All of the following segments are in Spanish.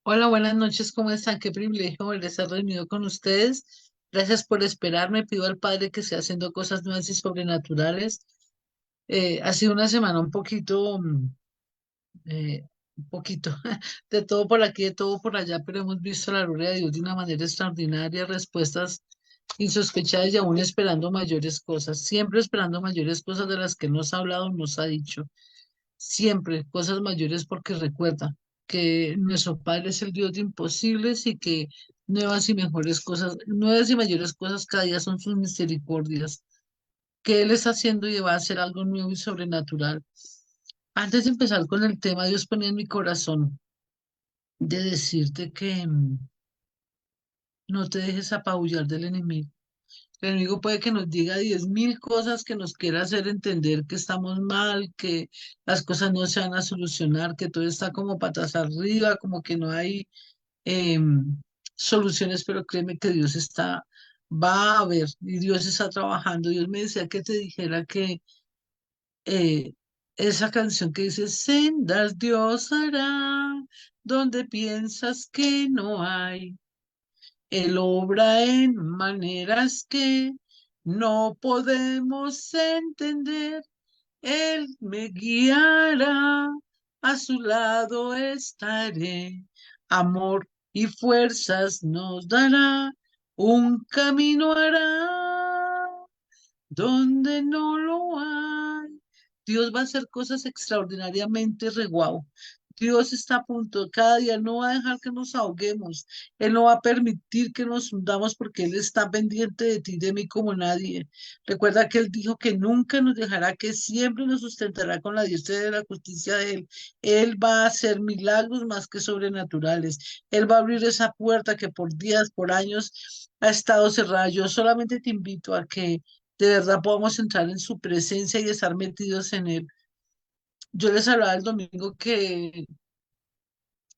Hola, buenas noches, ¿cómo están? Qué privilegio volver a estar reunido con ustedes. Gracias por esperarme. Pido al Padre que sea haciendo cosas nuevas y sobrenaturales. Ha sido una semana un poquito, de todo por aquí, de todo por allá, pero hemos visto la gloria de Dios de una manera extraordinaria, respuestas insospechadas y aún esperando mayores cosas, siempre esperando mayores cosas de las que nos ha hablado, nos ha dicho siempre cosas mayores porque recuerda que nuestro Padre es el Dios de imposibles y que nuevas y mejores cosas, nuevas y mayores cosas cada día son sus misericordias, que Él está haciendo y va a hacer algo nuevo y sobrenatural. Antes de empezar con el tema, Dios ponía en mi corazón de decirte que no te dejes apabullar del enemigo. El enemigo puede que nos diga 10.000 cosas que nos quiera hacer entender que estamos mal, que las cosas no se van a solucionar, que todo está como patas arriba, como que no hay soluciones, pero créeme que va a ver, y Dios está trabajando. Dios me decía que te dijera que eh, esa canción que dice, sendas Dios hará, donde piensas que no hay. Él obra en maneras que no podemos entender. Él me guiará, a su lado estaré. Amor y fuerzas nos dará, un camino hará donde no lo hay. Dios va a hacer cosas extraordinariamente guau. Dios está a punto, cada día no va a dejar que nos ahoguemos. Él no va a permitir que nos hundamos porque Él está pendiente de ti y de mí como nadie. Recuerda que Él dijo que nunca nos dejará, que siempre nos sustentará con la diestra de la justicia de Él. Él va a hacer milagros más que sobrenaturales. Él va a abrir esa puerta que por días, por años ha estado cerrada. Yo solamente te invito a que de verdad podamos entrar en su presencia y estar metidos en Él. Yo les hablaba el domingo que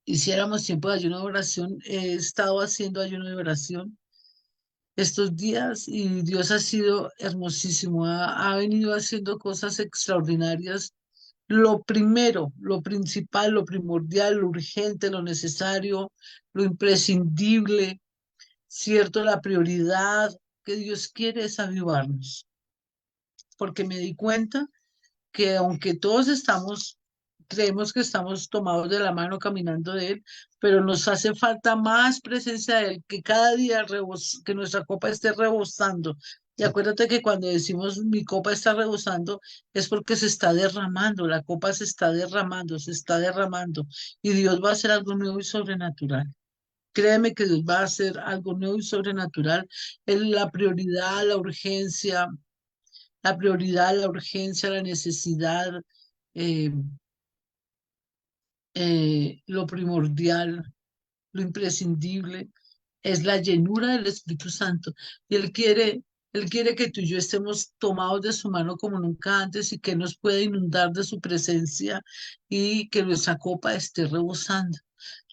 hiciéramos tiempo de ayuno de oración. He estado haciendo ayuno de oración estos días y Dios ha sido hermosísimo. Ha venido haciendo cosas extraordinarias. Lo primero, lo principal, lo primordial, lo urgente, lo necesario, lo imprescindible, cierto, la prioridad que Dios quiere es avivarnos, porque me di cuenta que aunque todos creemos que estamos tomados de la mano caminando de Él, pero nos hace falta más presencia de Él, que cada día que nuestra copa esté rebosando. Y acuérdate que cuando decimos mi copa está rebosando, es porque se está derramando, la copa se está derramando, se está derramando, y Dios va a hacer algo nuevo y sobrenatural. Créeme que Dios va a hacer algo nuevo y sobrenatural. Es la prioridad, la urgencia, la necesidad, eh, lo primordial, lo imprescindible, es la llenura del Espíritu Santo. Y Él quiere que tú y yo estemos tomados de su mano como nunca antes y que nos pueda inundar de su presencia y que nuestra copa esté rebosando.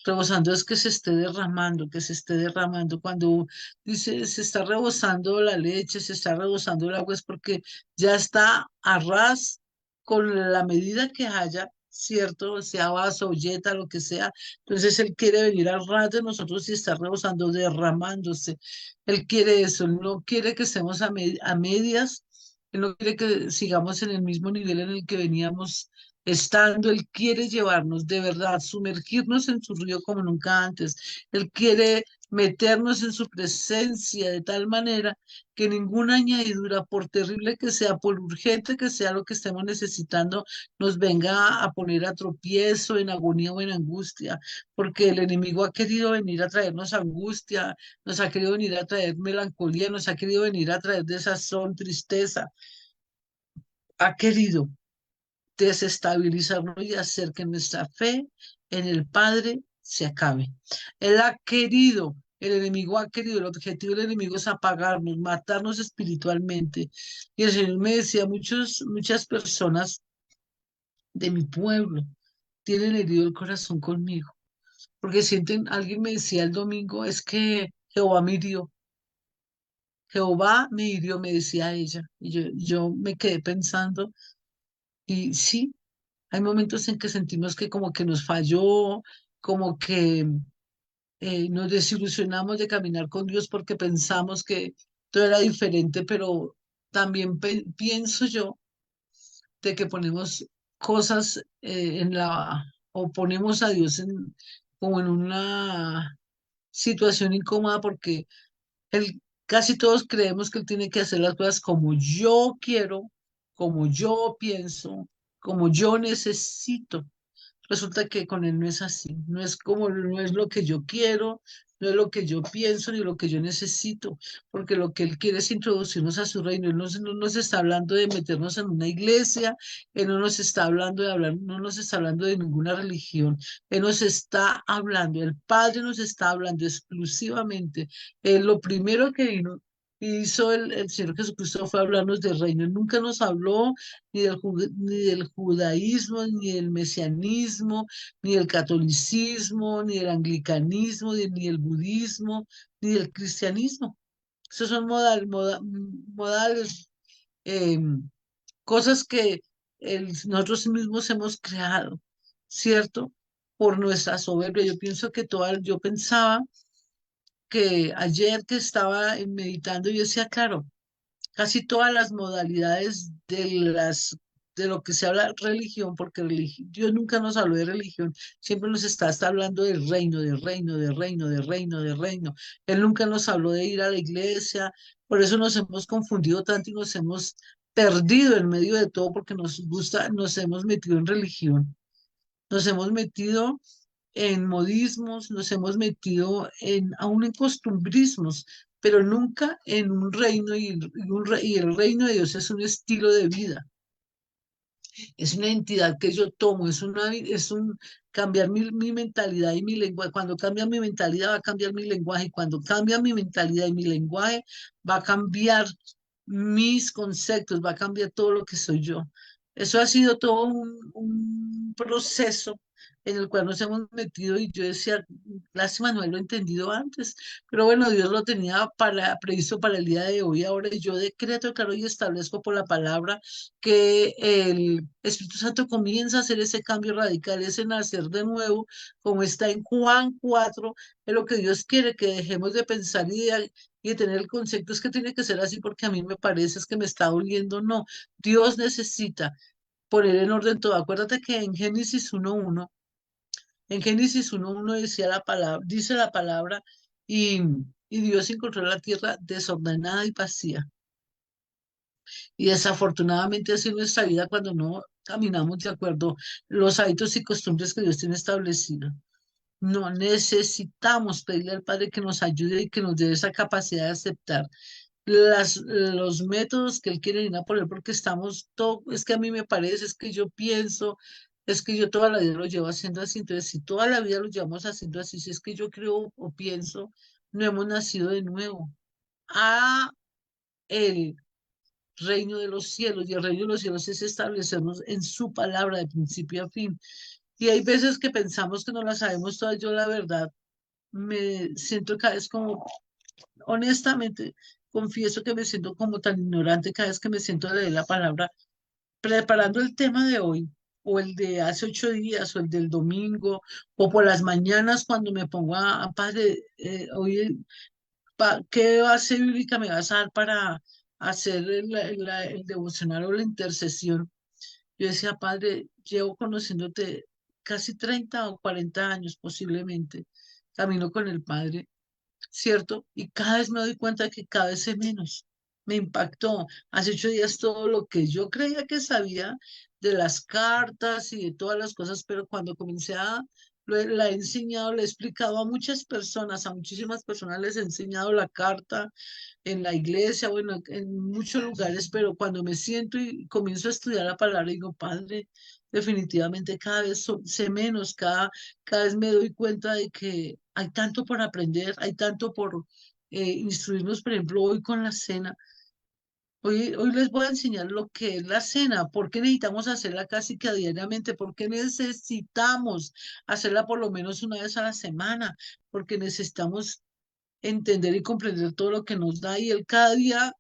Rebosando es que se esté derramando, que se esté derramando. Cuando dice se está rebosando la leche, se está rebosando el agua, es porque ya está a ras con la medida que haya, ¿cierto? Sea vaso, olleta, lo que sea. Entonces Él quiere venir al ras de nosotros y está rebosando, derramándose. Él quiere eso, Él no quiere que estemos a medias, Él no quiere que sigamos en el mismo nivel en el que veníamos estando. Él quiere llevarnos de verdad, sumergirnos en su río como nunca antes. Él quiere meternos en su presencia de tal manera que ninguna añadidura, por terrible que sea, por urgente que sea lo que estemos necesitando, nos venga a poner a tropiezo, en agonía o en angustia, porque el enemigo ha querido venir a traernos angustia, nos ha querido venir a traer melancolía, nos ha querido venir a traer desazón, tristeza, ha querido desestabilizarnos y hacer que nuestra fe en el Padre se acabe. Él ha querido, el enemigo ha querido, el objetivo del enemigo es apagarnos, matarnos espiritualmente. Y el Señor me decía, muchas personas de mi pueblo tienen herido el corazón conmigo, porque sienten, alguien me decía el domingo, es que Jehová me hirió, me decía ella. Y yo me quedé pensando, y sí, hay momentos en que sentimos que como que nos falló, como que nos desilusionamos de caminar con Dios porque pensamos que todo era diferente, pero también pienso yo de que ponemos cosas o ponemos a Dios como en una situación incómoda porque casi todos creemos que Él tiene que hacer las cosas como yo quiero, como yo pienso, como yo necesito. Resulta que con él no es así, no es lo que yo quiero, no es lo que yo pienso ni lo que yo necesito, porque lo que él quiere es introducirnos a su reino. Él no nos está hablando de meternos en una iglesia, él no nos está hablando de hablar, no nos está hablando de ninguna religión, él nos está hablando, el Padre nos está hablando exclusivamente. Lo primero que vino y hizo el Señor Jesucristo fue hablarnos del reino. Él nunca nos habló ni del judaísmo, ni del mesianismo, ni del catolicismo, ni del anglicanismo, ni del budismo, ni del cristianismo. Esos son modales, eh, cosas que nosotros mismos hemos creado, ¿cierto? Por nuestra soberbia. Yo pensaba que ayer que estaba meditando, yo decía, claro, casi todas las modalidades de lo que se habla religión, porque Dios nunca nos habló de religión, siempre nos está hablando del reino, del reino, del reino, del reino, del reino. Él nunca nos habló de ir a la iglesia, por eso nos hemos confundido tanto y nos hemos perdido en medio de todo porque nos hemos metido en religión, nos hemos metido en modismos, nos hemos metido aún en costumbrismos, pero nunca en un reino y el reino de Dios es un estilo de vida, es una entidad que yo tomo, es un cambiar mi mentalidad y mi lenguaje. Cuando cambia mi mentalidad va a cambiar mi lenguaje y cuando cambia mi mentalidad y mi lenguaje va a cambiar mis conceptos, va a cambiar todo lo que soy yo. Eso ha sido todo un proceso en el cual nos hemos metido y yo decía, lástima no haberlo entendido antes, pero bueno, Dios lo tenía previsto para el día de hoy. Ahora yo decreto, claro, y establezco por la palabra que el Espíritu Santo comienza a hacer ese cambio radical, ese nacer de nuevo, como está en Juan 4, es lo que Dios quiere, que dejemos de pensar y de tener el concepto, es que tiene que ser así porque a mí me parece, es que me está doliendo, no, Dios necesita poner en orden todo. Acuérdate que en Génesis 1:1 decía la palabra, dice la palabra, y, y Dios encontró la tierra desordenada y vacía. Y desafortunadamente así es nuestra vida cuando no caminamos de acuerdo los hábitos y costumbres que Dios tiene establecidos. No necesitamos pedirle al Padre que nos ayude y que nos dé esa capacidad de aceptar los métodos que Él quiere ir a poner, porque es que a mí me parece, es que yo pienso, es que yo toda la vida lo llevo haciendo así. Entonces, si toda la vida lo llevamos haciendo así, si es que yo creo o pienso, no hemos nacido de nuevo. A el reino de los cielos, y el reino de los cielos es establecernos en su palabra de principio a fin. Y hay veces que pensamos que no la sabemos todas. Yo la verdad me siento cada vez como, honestamente, confieso que me siento como tan ignorante cada vez que me siento a leer la palabra, preparando el tema de hoy, o el de hace 8 días, o el del domingo, o por las mañanas cuando me pongo padre, hoy, ¿qué base bíblica me vas a dar para hacer el devocional o la intercesión? Yo decía, Padre, llevo conociéndote casi 30 o 40 años posiblemente, camino con el Padre, ¿cierto? Y cada vez me doy cuenta que cada vez sé menos. Me impactó. Hace 8 días todo lo que yo creía que sabía de las cartas y de todas las cosas, pero cuando la he enseñado, le he explicado a muchas personas, a muchísimas personas les he enseñado la carta en la iglesia, bueno, en muchos lugares, pero cuando me siento y comienzo a estudiar la palabra, digo, Padre, definitivamente cada vez sé menos, cada vez me doy cuenta de que hay tanto por aprender, hay tanto por instruirnos, por ejemplo, hoy con la cena. Hoy les voy a enseñar lo que es la cena, por qué necesitamos hacerla casi que diariamente, por qué necesitamos hacerla por lo menos una vez a la semana, porque necesitamos entender y comprender todo lo que nos da y él cada día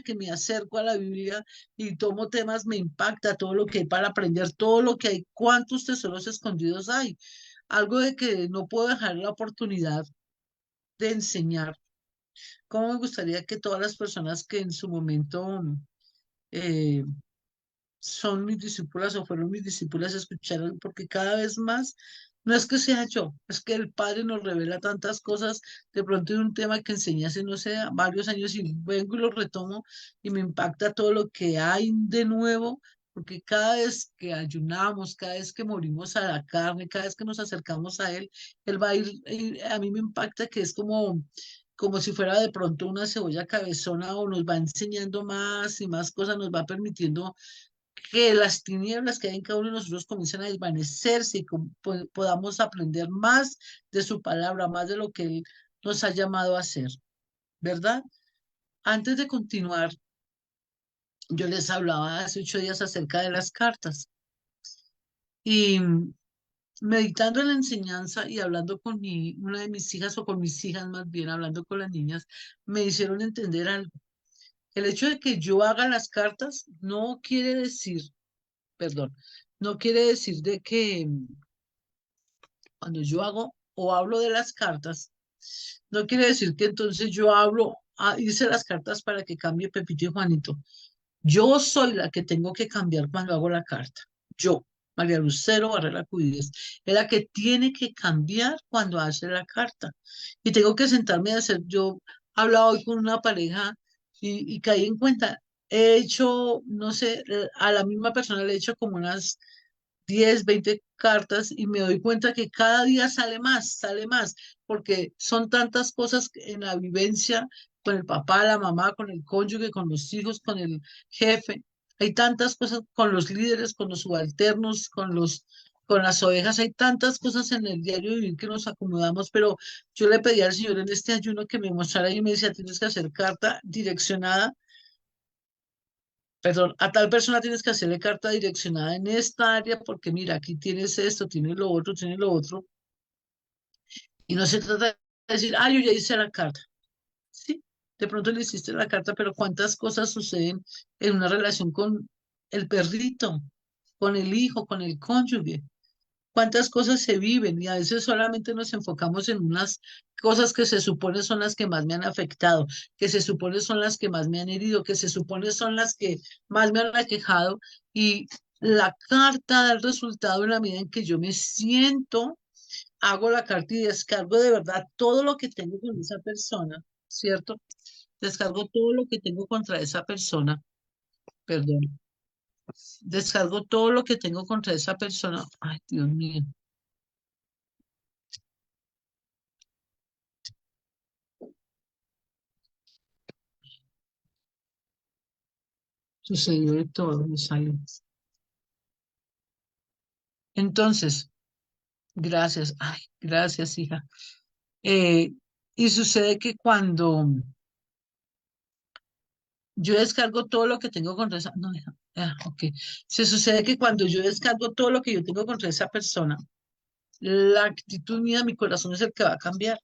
que me acerco a la Biblia y tomo temas, me impacta todo lo que hay para aprender, todo lo que hay, cuántos tesoros escondidos hay. algo de que no puedo dejar la oportunidad de enseñar. ¿Cómo me gustaría que todas las personas que en su momento eh, son mis discípulas o fueron mis discípulas escucharan? Porque cada vez más, no es que sea yo, es que el Padre nos revela tantas cosas, de pronto de un tema que enseñé hace, no sé, varios años y vengo y lo retomo y me impacta todo lo que hay de nuevo. Porque cada vez que ayunamos, cada vez que morimos a la carne, cada vez que nos acercamos a Él va a ir, a mí me impacta que es como si fuera de pronto una cebolla cabezona o nos va enseñando más y más cosas, nos va permitiendo que las tinieblas que hay en cada uno de nosotros comiencen a desvanecerse y podamos aprender más de su palabra, más de lo que Él nos ha llamado a hacer, ¿verdad? Antes de continuar, yo les hablaba hace 8 días acerca de las cartas y meditando en la enseñanza y hablando con una de mis hijas o con mis hijas más bien, hablando con las niñas, me hicieron entender algo. El hecho de que yo haga las cartas no quiere decir, perdón, no quiere decir de que cuando yo hago o hablo de las cartas, no quiere decir que entonces yo hablo, hice las cartas para que cambie Pepito y Juanito. Yo soy la que tengo que cambiar cuando hago la carta. Yo, María Lucero Barrera Cuides, es la que tiene que cambiar cuando hace la carta. Y tengo que sentarme a hacer, yo hablaba hoy con una pareja y caí en cuenta, he hecho, no sé, a la misma persona le he hecho como unas 10 20 cartas y me doy cuenta que cada día sale más, porque son tantas cosas en la vivencia con el papá, la mamá, con el cónyuge, con los hijos, con el jefe. Hay tantas cosas con los líderes, con los subalternos, con las ovejas, hay tantas cosas en el diario vivir que nos acomodamos, pero yo le pedí al Señor en este ayuno que me mostrara y me decía, tienes que hacer carta direccionada, perdón, a tal persona tienes que hacerle carta direccionada en esta área porque mira, aquí tienes esto, tienes lo otro. Y no se trata de decir, ah, yo ya hice la carta. Sí, de pronto le hiciste la carta, pero ¿cuántas cosas suceden en una relación con el perrito, con el hijo, con el cónyuge? ¿Cuántas cosas se viven? Y a veces solamente nos enfocamos en unas cosas que se supone son las que más me han afectado, que se supone son las que más me han herido, que se supone son las que más me han aquejado. Y la carta da el resultado en la medida en que yo me siento, hago la carta y descargo de verdad todo lo que tengo con esa persona, ¿cierto? Descargo todo lo que tengo contra esa persona, perdón. Descargo todo lo que tengo contra esa persona. Ay, Dios mío. Sucedió de todo, me salió. Entonces, gracias, ay, gracias, hija. Eh, y sucede que cuando yo descargo todo lo que tengo contra esa, no, hija, ok. Se sucede que cuando yo descargo todo lo que yo tengo contra esa persona, la actitud mía, mi corazón es el que va a cambiar.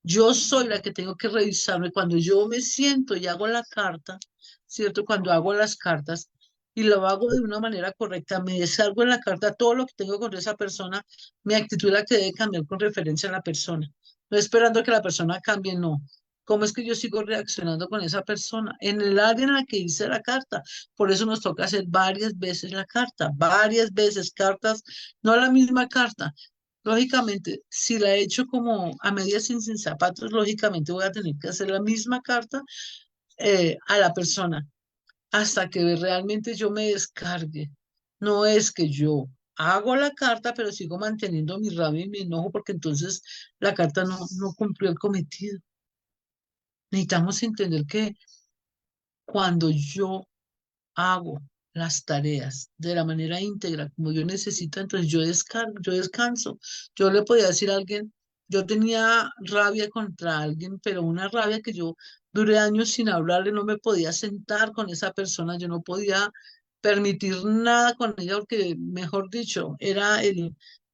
Yo soy la que tengo que revisarme cuando yo me siento y hago la carta, ¿cierto? Cuando hago las cartas y lo hago de una manera correcta, me descargo en la carta todo lo que tengo con esa persona, mi actitud es la que debe cambiar con referencia a la persona. No esperando que la persona cambie, no. ¿Cómo es que yo sigo reaccionando con esa persona? En el área en la que hice la carta. Por eso nos toca hacer varias veces la carta, varias veces cartas, no la misma carta. Lógicamente, si la he hecho como a medias sin zapatos, lógicamente voy a tener que hacer la misma carta a la persona hasta que realmente yo me descargue. No es que yo hago la carta, pero sigo manteniendo mi rabia y mi enojo porque entonces la carta no cumplió el cometido. Necesitamos entender que cuando yo hago las tareas de la manera íntegra como yo necesito, entonces yo descargo, yo descanso. Yo le podía decir a alguien, yo tenía rabia contra alguien, pero una rabia que yo duré años sin hablarle, no me podía sentar con esa persona, yo no podía permitir nada con ella, porque, mejor dicho,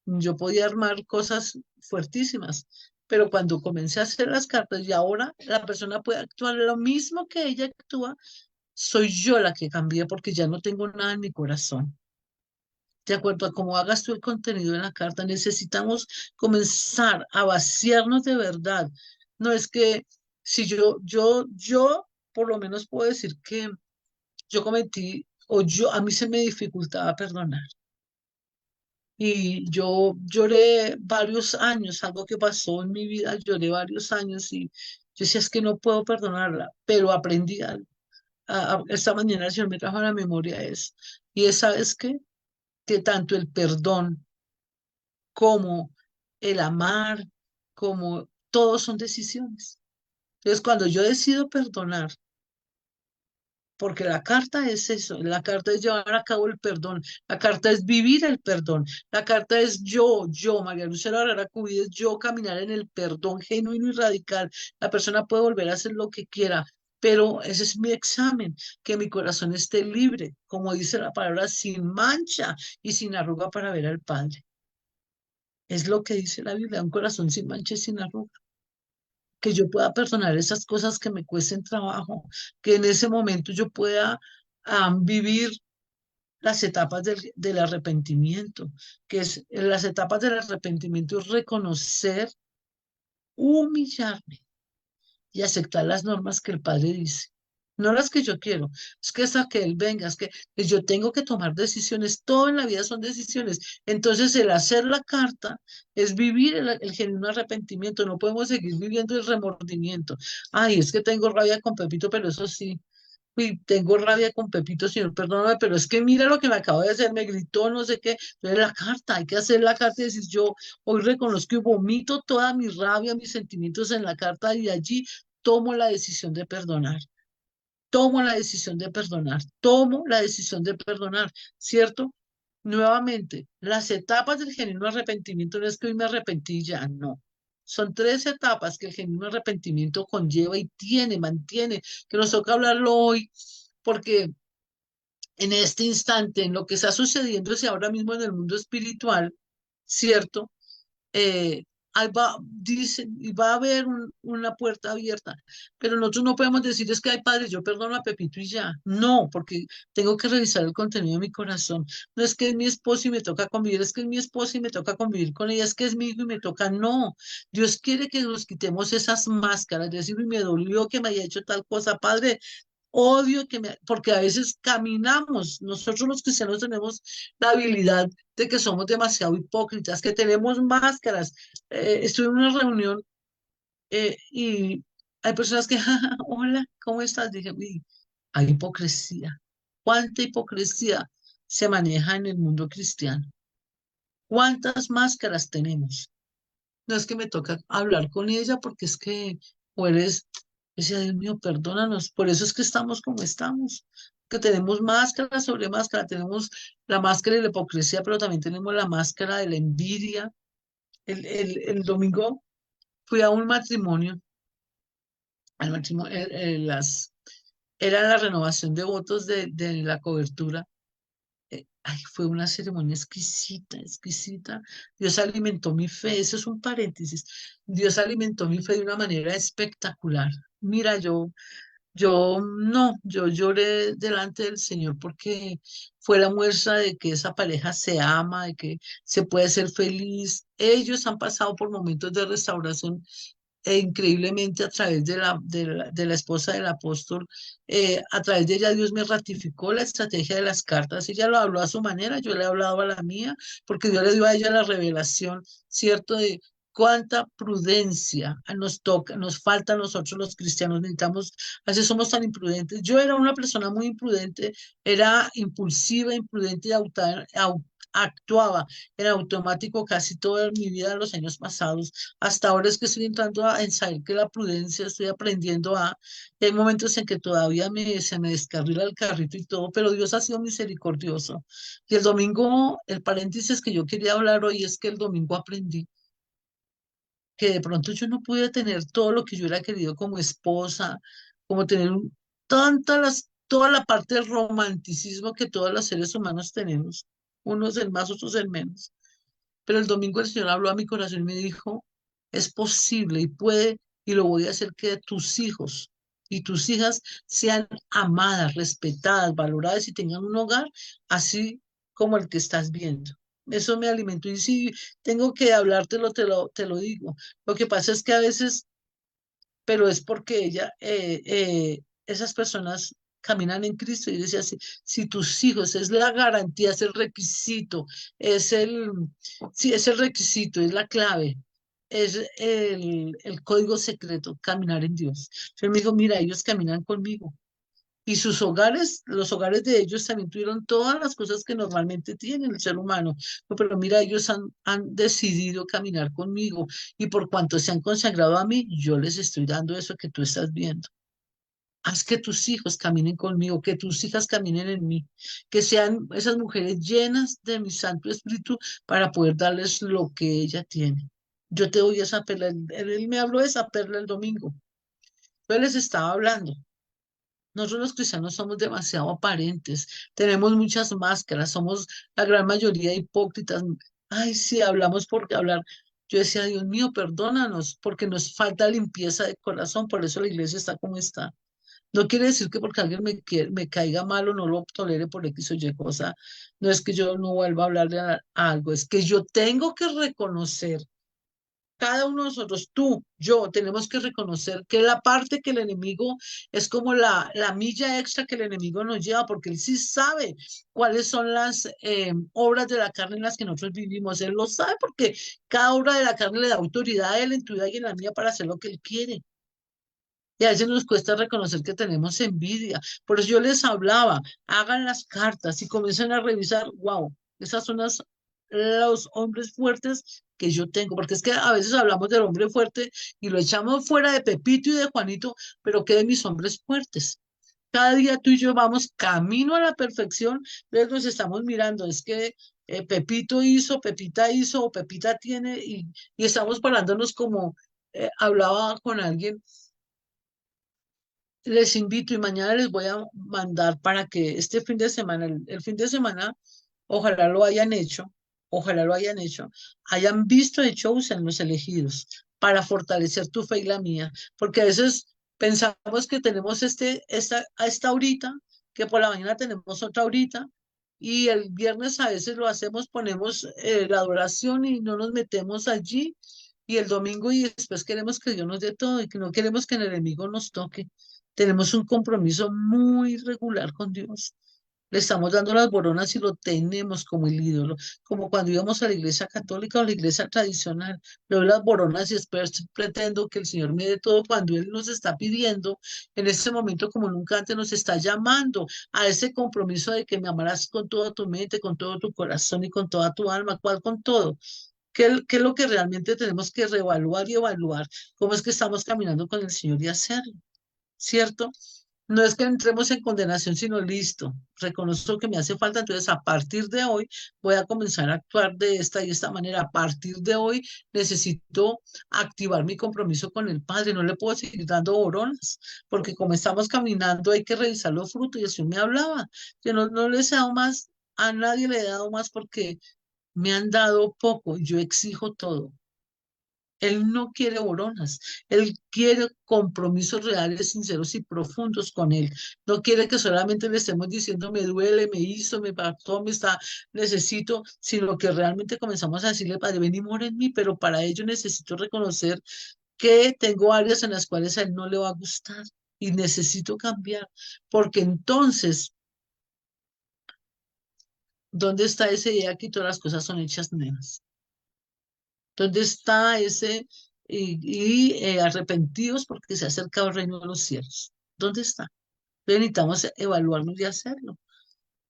yo podía armar cosas fuertísimas. Pero cuando comencé a hacer las cartas y ahora la persona puede actuar lo mismo que ella actúa, soy yo la que cambié porque ya no tengo nada en mi corazón. de acuerdo a cómo hagas tú el contenido de la carta. Necesitamos comenzar a vaciarnos de verdad. No es que si yo por lo menos puedo decir que yo cometí, o yo, a mí se me dificultaba perdonar. Y yo lloré varios años, algo que pasó en mi vida, lloré varios años y yo decía, es que no puedo perdonarla, pero aprendí algo. Esta mañana el Señor me trajo a la memoria eso. Y es, ¿sabes qué? Que tanto el perdón como el amar, como todos son decisiones. Entonces, cuando yo decido perdonar, porque la carta es eso, la carta es llevar a cabo el perdón, la carta es vivir el perdón, la carta es María Lucía Herrera Cubides, yo caminar en el perdón genuino y radical. La persona puede volver a hacer lo que quiera, pero ese es mi examen, que mi corazón esté libre, como dice la palabra, sin mancha y sin arruga para ver al Padre. Es lo que dice la Biblia, un corazón sin mancha y sin arruga. Que yo pueda perdonar esas cosas que me cuesten trabajo, que en ese momento yo pueda vivir las etapas del arrepentimiento, que es las etapas del arrepentimiento es reconocer, humillarme y aceptar las normas que el Padre dice. No las que yo quiero, es que hasta que Él venga, es que yo tengo que tomar decisiones, todo en la vida son decisiones. Entonces el hacer la carta es vivir el genuino arrepentimiento, no podemos seguir viviendo el remordimiento. Ay, es que tengo rabia con Pepito, pero eso sí, uy, tengo rabia con Pepito, señor, perdóname, pero es que mira lo que me acabo de hacer, me gritó, no sé qué. Entonces la carta, hay que hacer la carta y decir, yo hoy reconozco y vomito toda mi rabia, mis sentimientos en la carta y allí tomo la decisión de perdonar. Tomo la decisión de perdonar, tomo la decisión de perdonar, ¿cierto? Nuevamente, las etapas del genuino arrepentimiento no es que hoy me arrepentí y ya, no. Son tres etapas que el genuino arrepentimiento conlleva y tiene, mantiene, que nos toca hablarlo hoy, porque en este instante, en lo que está sucediendo ahora mismo en el mundo espiritual, ¿cierto? Ahí va, dice, y va a haber una puerta abierta, pero nosotros no podemos decir es que, ay, padre, yo perdono a Pepito y ya. No, porque tengo que revisar el contenido de mi corazón. No es que es mi esposo y me toca convivir, es que es mi esposo y me toca convivir con ella, es que es mi hijo y me toca. No, Dios quiere que nos quitemos esas máscaras, decir, y me dolió que me haya hecho tal cosa, padre, odio porque a veces caminamos, nosotros los cristianos tenemos la habilidad de que somos demasiado hipócritas, que tenemos máscaras. Estuve en una reunión y hay personas que, "Ja, ja, hola, ¿cómo estás?" Dije, uy, hay hipocresía. ¿Cuánta hipocresía se maneja en el mundo cristiano? ¿Cuántas máscaras tenemos? No es que me toca hablar con ella porque es que, o eres, decía, Dios mío, perdónanos, por eso es que estamos como estamos, que tenemos máscara sobre máscara, tenemos la máscara de la hipocresía, pero también tenemos la máscara de la envidia. El domingo fui a un matrimonio, al matrimonio, era la renovación de votos de la cobertura. Ay, fue una ceremonia exquisita, exquisita. Dios alimentó mi fe, eso es un paréntesis. Dios alimentó mi fe de una manera espectacular. Mira, yo lloré delante del Señor porque fue la muestra de que esa pareja se ama, de que se puede ser feliz. Ellos han pasado por momentos de restauración increíblemente a través de la esposa del apóstol, a través de ella Dios me ratificó la estrategia de las cartas. Ella lo habló a su manera, yo le he hablado a la mía, porque Dios le dio a ella la revelación, ¿cierto? De cuánta prudencia nos toca, nos falta a nosotros los cristianos, necesitamos, a veces somos tan imprudentes. Yo era una persona muy imprudente, era impulsiva, imprudente y actuaba en automático casi toda mi vida en los años pasados. Hasta ahora es que estoy entrando a saber que la prudencia estoy aprendiendo y hay momentos en que todavía se me descarrila el carrito y todo, pero Dios ha sido misericordioso. Y el domingo, el paréntesis que yo quería hablar hoy es que el domingo aprendí que de pronto yo no pude tener todo lo que yo hubiera querido como esposa, como tener toda la parte del romanticismo que todos los seres humanos tenemos, unos el más, otros el menos. Pero el domingo el Señor habló a mi corazón y me dijo, es posible y puede, y lo voy a hacer que tus hijos y tus hijas sean amadas, respetadas, valoradas y tengan un hogar así como el que estás viendo. Eso me alimentó. Y si tengo que hablártelo, te lo digo. Lo que pasa es que a veces, pero es porque esas personas caminan en Cristo y decía, si tus hijos es la garantía, es el requisito, es el, sí, es el requisito, es la clave, es el código secreto, caminar en Dios. Entonces me dijo, mira, ellos caminan conmigo. Y sus hogares, los hogares de ellos también tuvieron todas las cosas que normalmente tiene el ser humano. No, pero mira, ellos han decidido caminar conmigo y por cuanto se han consagrado a mí, yo les estoy dando eso que tú estás viendo. Haz que tus hijos caminen conmigo, que tus hijas caminen en mí, que sean esas mujeres llenas de mi Santo Espíritu para poder darles lo que ella tiene. Yo te doy esa perla. Él me habló de esa perla el domingo. Yo les estaba hablando. Nosotros los cristianos somos demasiado aparentes, tenemos muchas máscaras, somos la gran mayoría hipócritas. Ay, sí, hablamos porque hablar. Yo decía, Dios mío, perdónanos, porque nos falta limpieza de corazón, por eso la iglesia está como está. No quiere decir que porque alguien me caiga mal o no lo tolere por X o Y cosa, no es que yo no vuelva a hablarle a algo, es que yo tengo que reconocer cada uno de nosotros, tú, yo, tenemos que reconocer que la parte que el enemigo es como la milla extra que el enemigo nos lleva, porque él sí sabe cuáles son las obras de la carne en las que nosotros vivimos. Él lo sabe porque cada obra de la carne le da autoridad a él en tu vida y en la mía para hacer lo que él quiere. Y a veces nos cuesta reconocer que tenemos envidia. Por eso yo les hablaba, hagan las cartas y comiencen a revisar, wow, esas son los hombres fuertes que yo tengo, porque es que a veces hablamos del hombre fuerte y lo echamos fuera de Pepito y de Juanito, pero ¿qué de mis hombres fuertes? Cada día tú y yo vamos camino a la perfección, entonces nos estamos mirando, es que Pepito hizo, Pepita hizo, o Pepita tiene, y estamos parándonos como hablaba con alguien. Les invito y mañana les voy a mandar para que este fin de semana, el fin de semana, ojalá lo hayan hecho, ojalá lo hayan hecho, hayan visto el shows en los elegidos para fortalecer tu fe y la mía, porque a veces pensamos que tenemos a esta horita, que por la mañana tenemos otra horita, y el viernes a veces lo hacemos, ponemos la adoración y no nos metemos allí, y el domingo y después queremos que Dios nos dé todo y que no queremos que el enemigo nos toque. Tenemos un compromiso muy regular con Dios. Le estamos dando las boronas y lo tenemos como el ídolo, como cuando íbamos a la iglesia católica o a la iglesia tradicional. Le doy las boronas y después pretendo que el Señor me dé todo cuando Él nos está pidiendo, en este momento como nunca antes nos está llamando a ese compromiso de que me amarás con toda tu mente, con todo tu corazón y con toda tu alma. ¿Cuál con todo? ¿Qué es lo que realmente tenemos que reevaluar y evaluar? ¿Cómo es que estamos caminando con el Señor y hacerlo? ¿Cierto? No es que entremos en condenación, sino listo. Reconozco que me hace falta, entonces a partir de hoy voy a comenzar a actuar de esta y esta manera. A partir de hoy necesito activar mi compromiso con el Padre. No le puedo seguir dando boronas, porque como estamos caminando hay que revisar los frutos y eso me hablaba. Yo no les he dado más, a nadie le he dado más porque me han dado poco. Yo exijo todo. Él no quiere boronas, él quiere compromisos reales, sinceros y profundos con él. No quiere que solamente le estemos diciendo me duele, me hizo, me pasó, me está, necesito, sino que realmente comenzamos a decirle, Padre, ven y mora en mí, pero para ello necesito reconocer que tengo áreas en las cuales a él no le va a gustar y necesito cambiar, porque entonces, ¿dónde está ese día que todas las cosas son hechas nuevas? ¿Dónde está ese arrepentidos porque se ha acercado el reino de los cielos? ¿Dónde está? Necesitamos evaluarnos y hacerlo.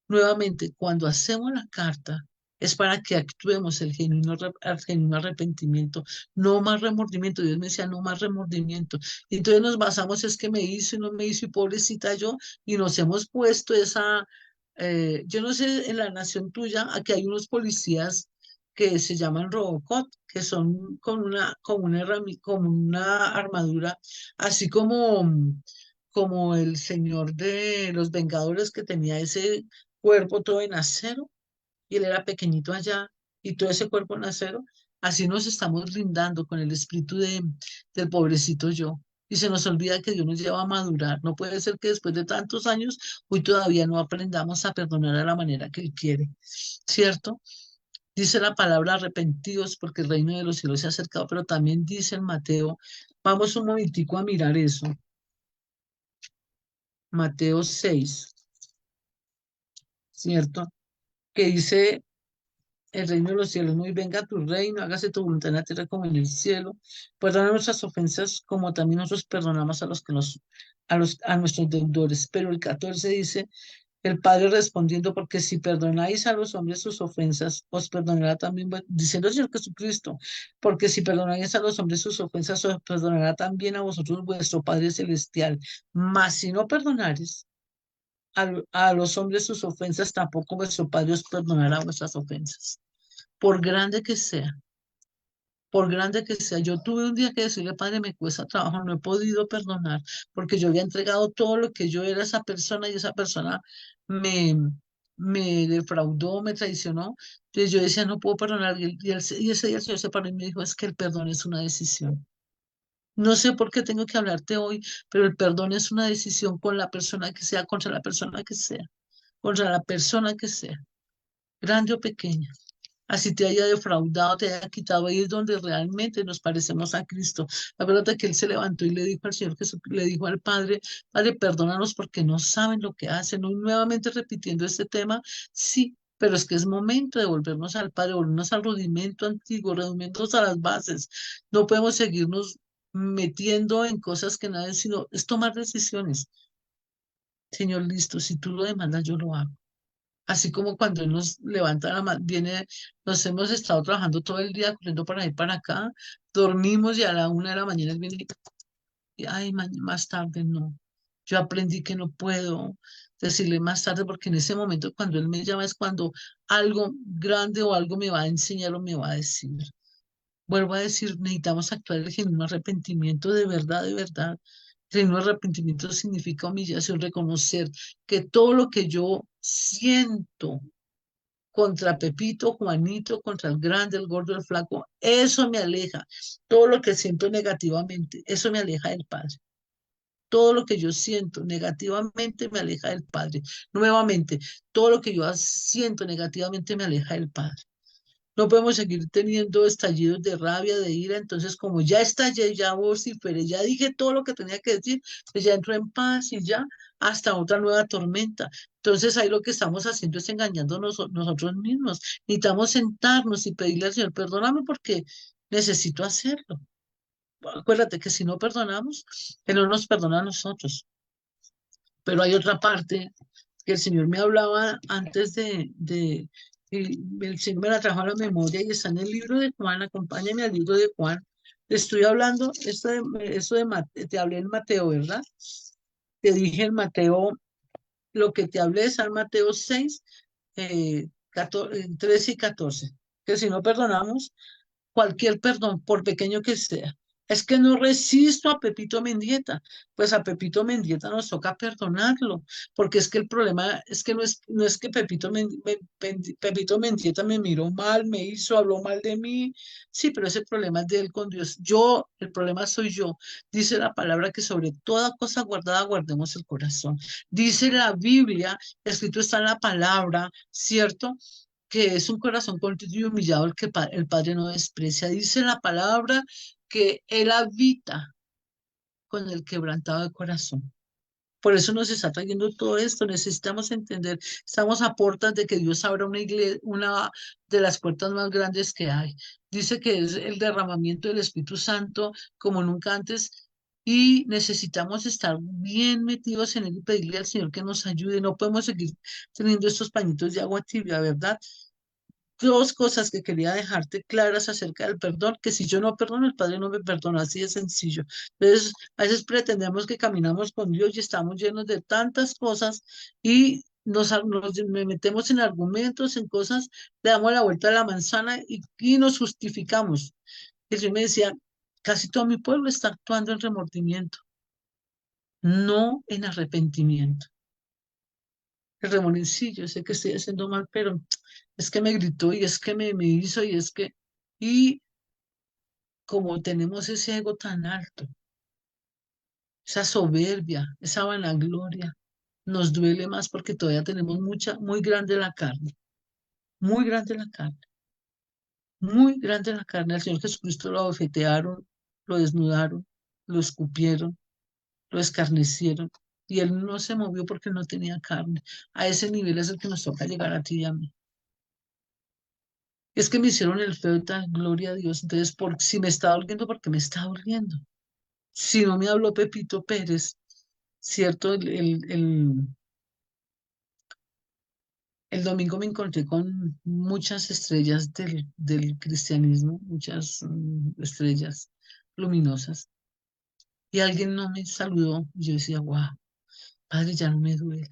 Nuevamente, cuando hacemos la carta, es para que actuemos el genuino arrepentimiento, no más remordimiento. Dios me decía, no más remordimiento. Y entonces nos basamos, es que me hizo y no me hizo, y pobrecita yo, y nos hemos puesto yo no sé, en la nación tuya, aquí hay unos policías que se llaman Robocop, que son con una armadura, así como el señor de los Vengadores que tenía ese cuerpo todo en acero y él era pequeñito allá y todo ese cuerpo en acero. Así nos estamos brindando con el espíritu del pobrecito yo. y se nos olvida que Dios nos lleva a madurar. No puede ser que después de tantos años hoy todavía no aprendamos a perdonar a la manera que Él quiere, ¿cierto? Dice la palabra arrepentidos porque el reino de los cielos se ha acercado, pero también dice en Mateo, vamos un momentico a mirar eso, Mateo 6, ¿cierto? Que dice el reino de los cielos, muy venga tu reino, hágase tu voluntad en la tierra como en el cielo. Perdona nuestras ofensas como también nosotros perdonamos a los que a nuestros deudores. Pero el 14 dice, el Padre respondiendo, porque si perdonáis a los hombres sus ofensas, os perdonará también, diciendo el Señor Jesucristo, porque si perdonáis a los hombres sus ofensas, os perdonará también a vosotros vuestro Padre Celestial. Mas si no perdonares a los hombres sus ofensas, tampoco vuestro Padre os perdonará vuestras ofensas. Por grande que sea, por grande que sea. Yo tuve un día que decirle, Padre, me cuesta trabajo, no he podido perdonar, porque yo había entregado todo lo que yo era a esa persona y esa persona me, me defraudó, me traicionó. Entonces yo decía, no puedo perdonar. Y ese día el Señor se paró y me dijo, es que el perdón es una decisión. No sé por qué tengo que hablarte hoy, pero el perdón es una decisión con la persona que sea, contra la persona que sea, contra la persona que sea, grande o pequeña. Así te haya defraudado, te haya quitado, ahí es donde realmente nos parecemos a Cristo. Acuérdate que Él se levantó y le dijo al Señor Jesús, le dijo al Padre, Padre, perdónanos porque no saben lo que hacen. Hoy nuevamente repitiendo este tema, sí, pero es que es momento de volvernos al Padre, volvernos al rudimento antiguo, volvernos a las bases. No podemos seguirnos metiendo en cosas que nada es, sino es tomar decisiones. Señor, listo, si tú lo demandas, yo lo hago. Así como cuando Él nos levanta viene, nos hemos estado trabajando todo el día, corriendo para ahí para acá, dormimos y a la 1 de la mañana Él viene y, ay, más tarde no. Yo aprendí que no puedo decirle más tarde porque en ese momento cuando Él me llama es cuando algo grande o algo me va a enseñar o me va a decir. Vuelvo a decir, necesitamos actuar el genuino arrepentimiento de verdad, de verdad. El genuino arrepentimiento significa humillación, reconocer que todo lo que yo siento contra Pepito, Juanito, contra el grande, el gordo, el flaco, eso me aleja. Todo lo que siento negativamente, eso me aleja del Padre. Todo lo que yo siento negativamente me aleja del Padre. Nuevamente, todo lo que yo siento negativamente me aleja del Padre. No podemos seguir teniendo estallidos de rabia, de ira. Entonces, como ya estallé, ya vociferé, ya dije todo lo que tenía que decir, pues ya entro en paz y ya hasta otra nueva tormenta. Entonces, ahí lo que estamos haciendo es engañándonos nosotros mismos. Necesitamos sentarnos y pedirle al Señor, perdóname porque necesito hacerlo. Acuérdate que si no perdonamos, Él no nos perdona a nosotros. Pero hay otra parte que el Señor me hablaba antes y el Señor me la trajo a la memoria y está en el libro de Juan, acompáñame al libro de Juan. Te estoy hablando, te hablé en Mateo, ¿verdad? Te dije en Mateo, lo que te hablé es en Mateo 6, 13 y 14, que si no perdonamos, cualquier perdón, por pequeño que sea. Es que no resisto a Pepito Mendieta. Pues a Pepito Mendieta nos toca perdonarlo, porque es que el problema es que no es que Pepito Mendieta me miró mal, me hizo, habló mal de mí. Sí, pero ese problema es de él con Dios. El problema soy yo. Dice la palabra que sobre toda cosa guardada guardemos el corazón. Dice la Biblia, escrito está en la palabra, ¿cierto? Que es un corazón contrito y humillado el que el Padre no desprecia. Dice la palabra que Él habita con el quebrantado de corazón. Por eso nos está trayendo todo esto. Necesitamos entender, estamos a puertas de que Dios abra una iglesia, una de las puertas más grandes que hay. Dice que es el derramamiento del Espíritu Santo como nunca antes. Y necesitamos estar bien metidos en él y pedirle al Señor que nos ayude. No podemos seguir teniendo estos pañitos de agua tibia, ¿verdad? Dos cosas que quería dejarte claras acerca del perdón, que si yo no perdono, el Padre no me perdona, así de sencillo. Entonces, a veces pretendemos que caminamos con Dios y estamos llenos de tantas cosas y nos metemos en argumentos, en cosas, le damos la vuelta a la manzana y nos justificamos. Y yo me decía, casi todo mi pueblo está actuando en remordimiento, no en arrepentimiento. El remordimiento, sé que estoy haciendo mal, pero es que me gritó y es que me hizo y es que, y como tenemos ese ego tan alto, esa soberbia, esa vanagloria, nos duele más porque todavía tenemos muy grande la carne, muy grande la carne, muy grande la carne. Al Señor Jesucristo lo abofetearon, lo desnudaron, lo escupieron, lo escarnecieron. Y él no se movió porque no tenía carne. A ese nivel es el que nos toca llegar a ti y a mí. Es que me hicieron el feo y tal, gloria a Dios. Entonces, si me está doliendo, ¿porque me está doliendo? Si no me habló Pepito Pérez, ¿cierto? El domingo me encontré con muchas estrellas del cristianismo, muchas estrellas luminosas. Y alguien no me saludó. Y yo decía, wow, Padre, ya no me duele.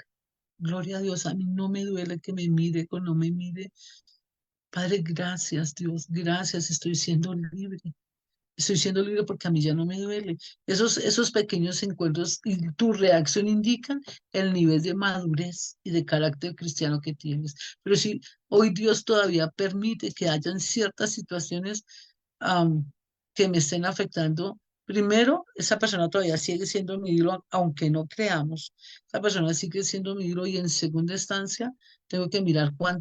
Gloria a Dios, a mí no me duele que me mire o no me mire. Padre, gracias, Dios, gracias, estoy siendo libre. Estoy siendo libre porque a mí ya no me duele. Esos pequeños encuentros y tu reacción indican el nivel de madurez y de carácter cristiano que tienes. Pero si hoy Dios todavía permite que hayan ciertas situaciones am, que me estén afectando, primero, esa persona todavía sigue siendo mi ídolo, aunque no creamos. Esa persona sigue siendo mi ídolo y en segunda instancia tengo que mirar cuán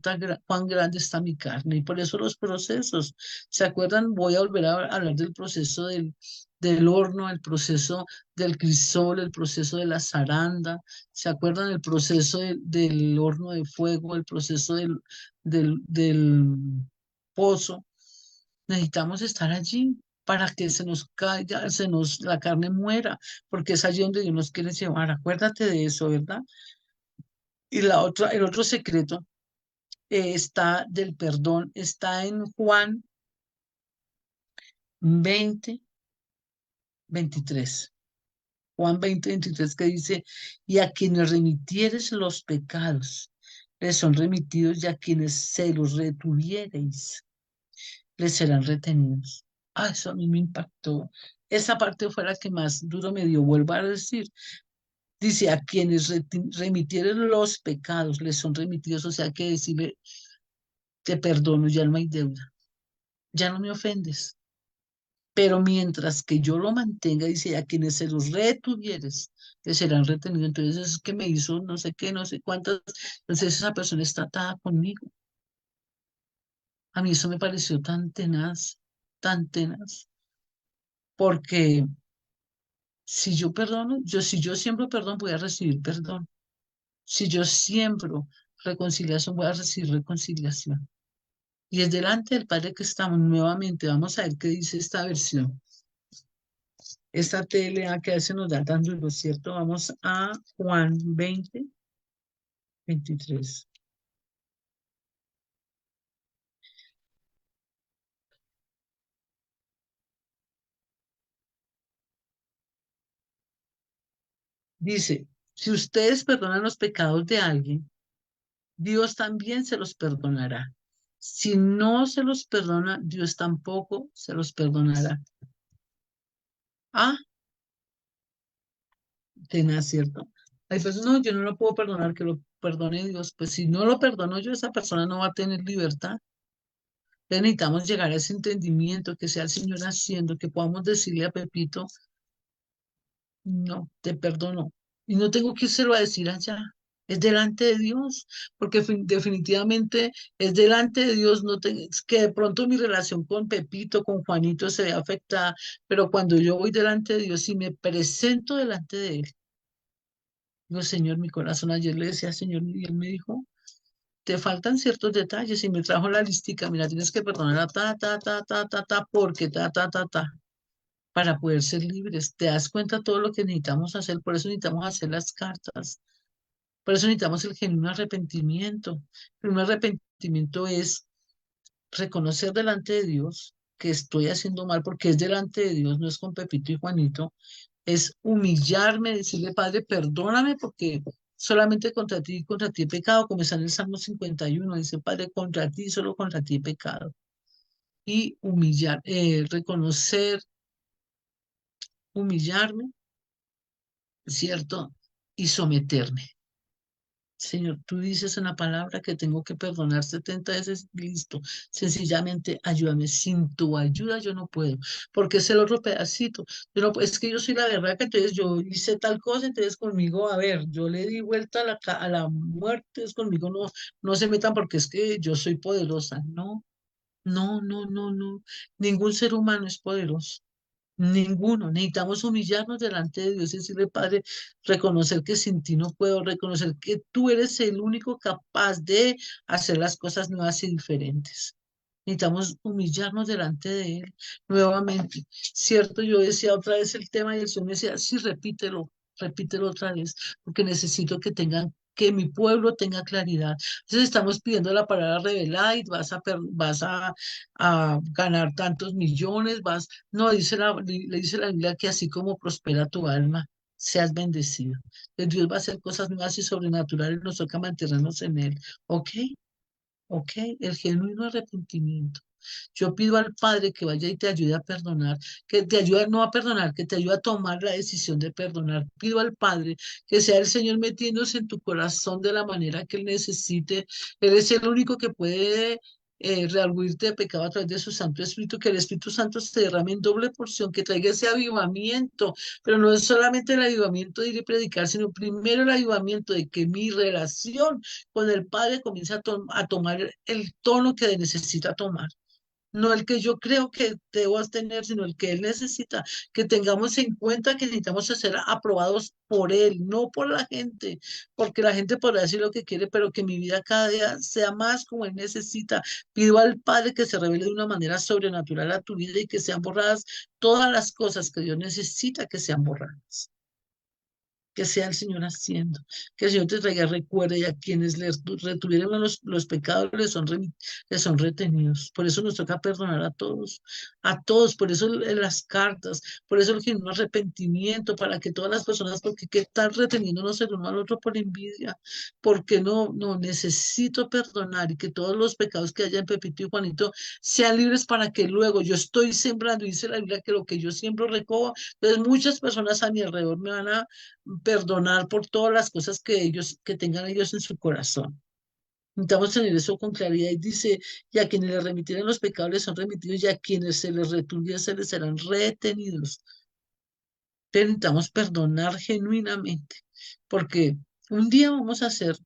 grande está mi carne. Y por eso los procesos. ¿Se acuerdan? Voy a volver a hablar del proceso del horno, el proceso del crisol, el proceso de la zaranda. ¿Se acuerdan el proceso del horno de fuego, el proceso del pozo? Necesitamos estar allí para que se nos caiga, la carne muera, porque es allí donde Dios nos quiere llevar. Acuérdate de eso, ¿verdad? Y el otro secreto está del perdón, está en Juan 20:23. Juan 20:23 que dice, y a quienes remitieres los pecados, les son remitidos, y a quienes se los retuviereis, les serán retenidos. Ah, eso a mí me impactó. Esa parte fue la que más duro me dio. Vuelvo a decir, dice, a quienes remitieres los pecados, les son remitidos, o sea que decirle, te perdono, ya no hay deuda, ya no me ofendes. Pero mientras que yo lo mantenga, dice, a quienes se los retuvieres, les serán retenidos. Entonces es que me hizo no sé qué, no sé cuántas. Entonces esa persona está atada conmigo. A mí eso me pareció tan tenaz, porque si yo perdono, si yo siembro perdón, voy a recibir perdón. Si yo siembro reconciliación, voy a recibir reconciliación. Y es delante del Padre que estamos nuevamente. Vamos a ver qué dice esta versión. Esta TLA que a veces nos da tan duro, ¿cierto? Vamos a Juan 20:23. Dice, si ustedes perdonan los pecados de alguien, Dios también se los perdonará. Si no se los perdona, Dios tampoco se los perdonará. Ah, tenaz, ¿cierto? Hay personas, no, yo no lo puedo perdonar, que lo perdone Dios. Pues si no lo perdono yo, esa persona no va a tener libertad. Entonces necesitamos llegar a ese entendimiento, que sea el Señor haciendo, que podamos decirle a Pepito, no, te perdono. Y no tengo que irse a decir allá. Es delante de Dios, porque definitivamente es delante de Dios, no es que de pronto mi relación con Pepito, con Juanito se ve afectada, pero cuando yo voy delante de Dios y me presento delante de Él, digo, Señor, mi corazón ayer le decía, Señor, y Él me dijo, te faltan ciertos detalles y me trajo la listica, mira, tienes que perdonar a porque para poder ser libres. ¿Te das cuenta todo lo que necesitamos hacer? Por eso necesitamos hacer las cartas. Por eso necesitamos el genuino arrepentimiento. El genuino arrepentimiento es reconocer delante de Dios que estoy haciendo mal, porque es delante de Dios, no es con Pepito y Juanito. Es humillarme, decirle, Padre, perdóname porque solamente contra ti he pecado, como está en el Salmo 51, dice, Padre, contra ti, solo contra ti he pecado. Y reconocer, humillarme, ¿cierto? Y someterme. Señor, tú dices en la palabra que tengo que perdonar 70 veces, listo. Sencillamente ayúdame. Sin tu ayuda yo no puedo, porque es el otro pedacito. Yo no, es que yo soy la verdad que entonces yo hice tal cosa, entonces conmigo, a ver, yo le di vuelta a a la muerte, entonces conmigo no, no se metan porque es que yo soy poderosa. No, no, no, no, no. Ningún ser humano es poderoso. Ninguno. Necesitamos humillarnos delante de Dios y decirle, Padre, reconocer que sin ti no puedo, reconocer que tú eres el único capaz de hacer las cosas nuevas y diferentes. Necesitamos humillarnos delante de Él nuevamente. Cierto, yo decía otra vez el tema y el Señor me decía, sí, repítelo, repítelo otra vez, porque necesito que tengan, que mi pueblo tenga claridad. Entonces estamos pidiendo la palabra revelada y a ganar tantos millones, no, le dice la Biblia que así como prospera tu alma, seas bendecido. Dios va a hacer cosas nuevas y sobrenaturales, nos toca mantenernos en Él. ¿Ok? ¿Ok? El genuino arrepentimiento. Yo pido al Padre que vaya y te ayude a perdonar, que te ayude no a perdonar, que te ayude a tomar la decisión de perdonar. Pido al Padre que sea el Señor metiéndose en tu corazón de la manera que Él necesite. Él es el único que puede rearguirte de pecado a través de su Santo Espíritu, que el Espíritu Santo se derrame en doble porción, que traiga ese avivamiento, pero no es solamente el avivamiento de ir y predicar, sino primero el avivamiento de que mi relación con el Padre comienza a tomar el tono que necesita tomar. No el que yo creo que debo tener, sino el que Él necesita. Que tengamos en cuenta que necesitamos ser aprobados por Él, no por la gente, porque la gente podrá decir lo que quiere, pero que mi vida cada día sea más como Él necesita. Pido al Padre que se revele de una manera sobrenatural a tu vida y que sean borradas todas las cosas que Dios necesita que sean borradas, que sea el Señor haciendo, que el Señor te traiga recuerdo y a quienes les retuvieron los pecados les son retenidos. Por eso nos toca perdonar a todos, por eso las cartas, por eso el genuino arrepentimiento, para que todas las personas, porque qué están reteniéndonos el uno al otro por envidia, porque no necesito perdonar y que todos los pecados que haya en Pepito y Juanito sean libres para que luego yo estoy sembrando, dice la Biblia que lo que yo siembro recojo, entonces muchas personas a mi alrededor me van a perdonar por todas las cosas que tengan ellos en su corazón. Necesitamos tener eso con claridad y dice, y a quienes les remitieron los pecados les son remitidos y a quienes se les retuvieron se les serán retenidos. Pero necesitamos perdonar genuinamente, porque un día vamos a ser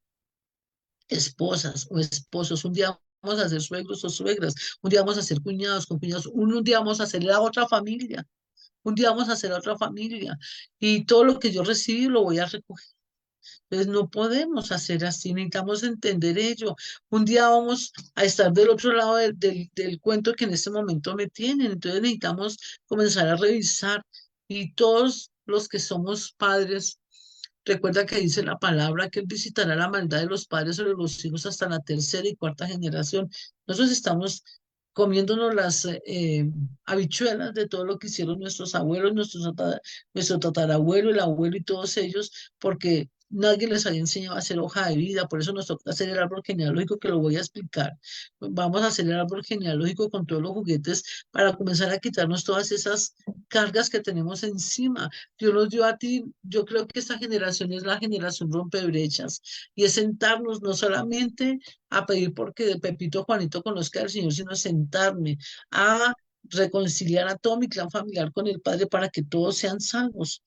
esposas o esposos, un día vamos a ser suegros o suegras, un día vamos a ser cuñados con cuñados, un día vamos a ser la otra familia, un día vamos a ser otra familia y todo lo que yo recibí lo voy a recoger. Entonces no podemos hacer así, necesitamos entender ello. Un día vamos a estar del otro lado del cuento que en este momento me tienen, entonces necesitamos comenzar a revisar y todos los que somos padres, recuerda que dice la palabra que Él visitará la maldad de los padres sobre los hijos hasta la tercera y cuarta generación. Nosotros estamos comiéndonos las habichuelas de todo lo que hicieron nuestros abuelos, nuestro tatarabuelo, el abuelo y todos ellos, porque nadie les había enseñado a hacer hoja de vida, por eso nos toca hacer el árbol genealógico que lo voy a explicar. Vamos a hacer el árbol genealógico con todos los juguetes para comenzar a quitarnos todas esas cargas que tenemos encima. Dios nos dio a ti, yo creo que esta generación es la generación rompebrechas y es sentarnos no solamente a pedir porque Pepito Juanito conozca al Señor, sino sentarme a reconciliar a todo mi clan familiar con el Padre para que todos sean salvos.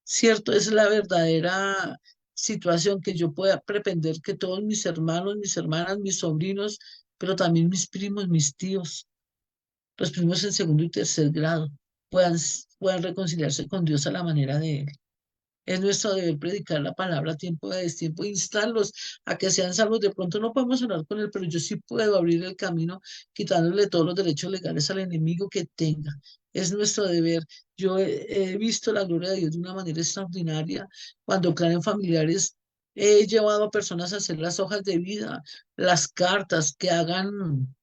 ¿Cierto? Esa es la verdadera situación que yo pueda pretender que todos mis hermanos, mis hermanas, mis sobrinos, pero también mis primos, mis tíos, los primos en segundo y tercer grado, puedan, puedan reconciliarse con Dios a la manera de Él. Es nuestro deber predicar la palabra a tiempo de destiempo, instarlos a que sean salvos. De pronto no podemos hablar con Él, pero yo sí puedo abrir el camino quitándole todos los derechos legales al enemigo que tenga. Es nuestro deber. Yo he visto la gloria de Dios de una manera extraordinaria cuando clanen familiares. He llevado a personas a hacer las hojas de vida, las cartas, que hagan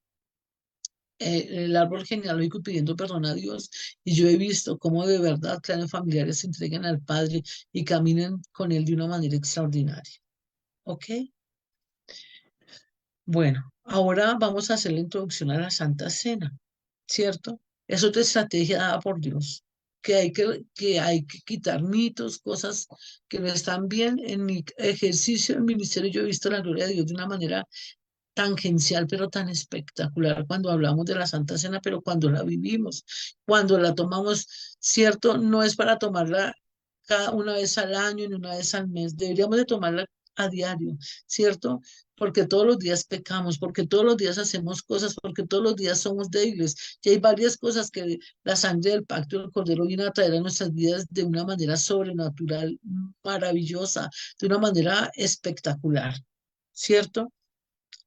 el árbol genealógico pidiendo perdón a Dios. Y yo he visto cómo de verdad clanes familiares se entregan al Padre y caminan con Él de una manera extraordinaria. ¿Ok? Bueno, ahora vamos a hacer la introducción a la Santa Cena, ¿cierto? Es otra estrategia dada por Dios. que hay que quitar mitos, cosas que no están bien. En mi ejercicio en ministerio yo he visto la gloria de Dios de una manera tangencial, pero tan espectacular cuando hablamos de la Santa Cena, pero cuando la vivimos, cuando la tomamos, cierto, no es para tomarla cada una vez al año ni una vez al mes, deberíamos de tomarla a diario, ¿cierto? Porque todos los días pecamos, porque todos los días hacemos cosas, porque todos los días somos débiles. Y hay varias cosas que la sangre del pacto del Cordero viene a traer a nuestras vidas de una manera sobrenatural, maravillosa, de una manera espectacular, ¿cierto?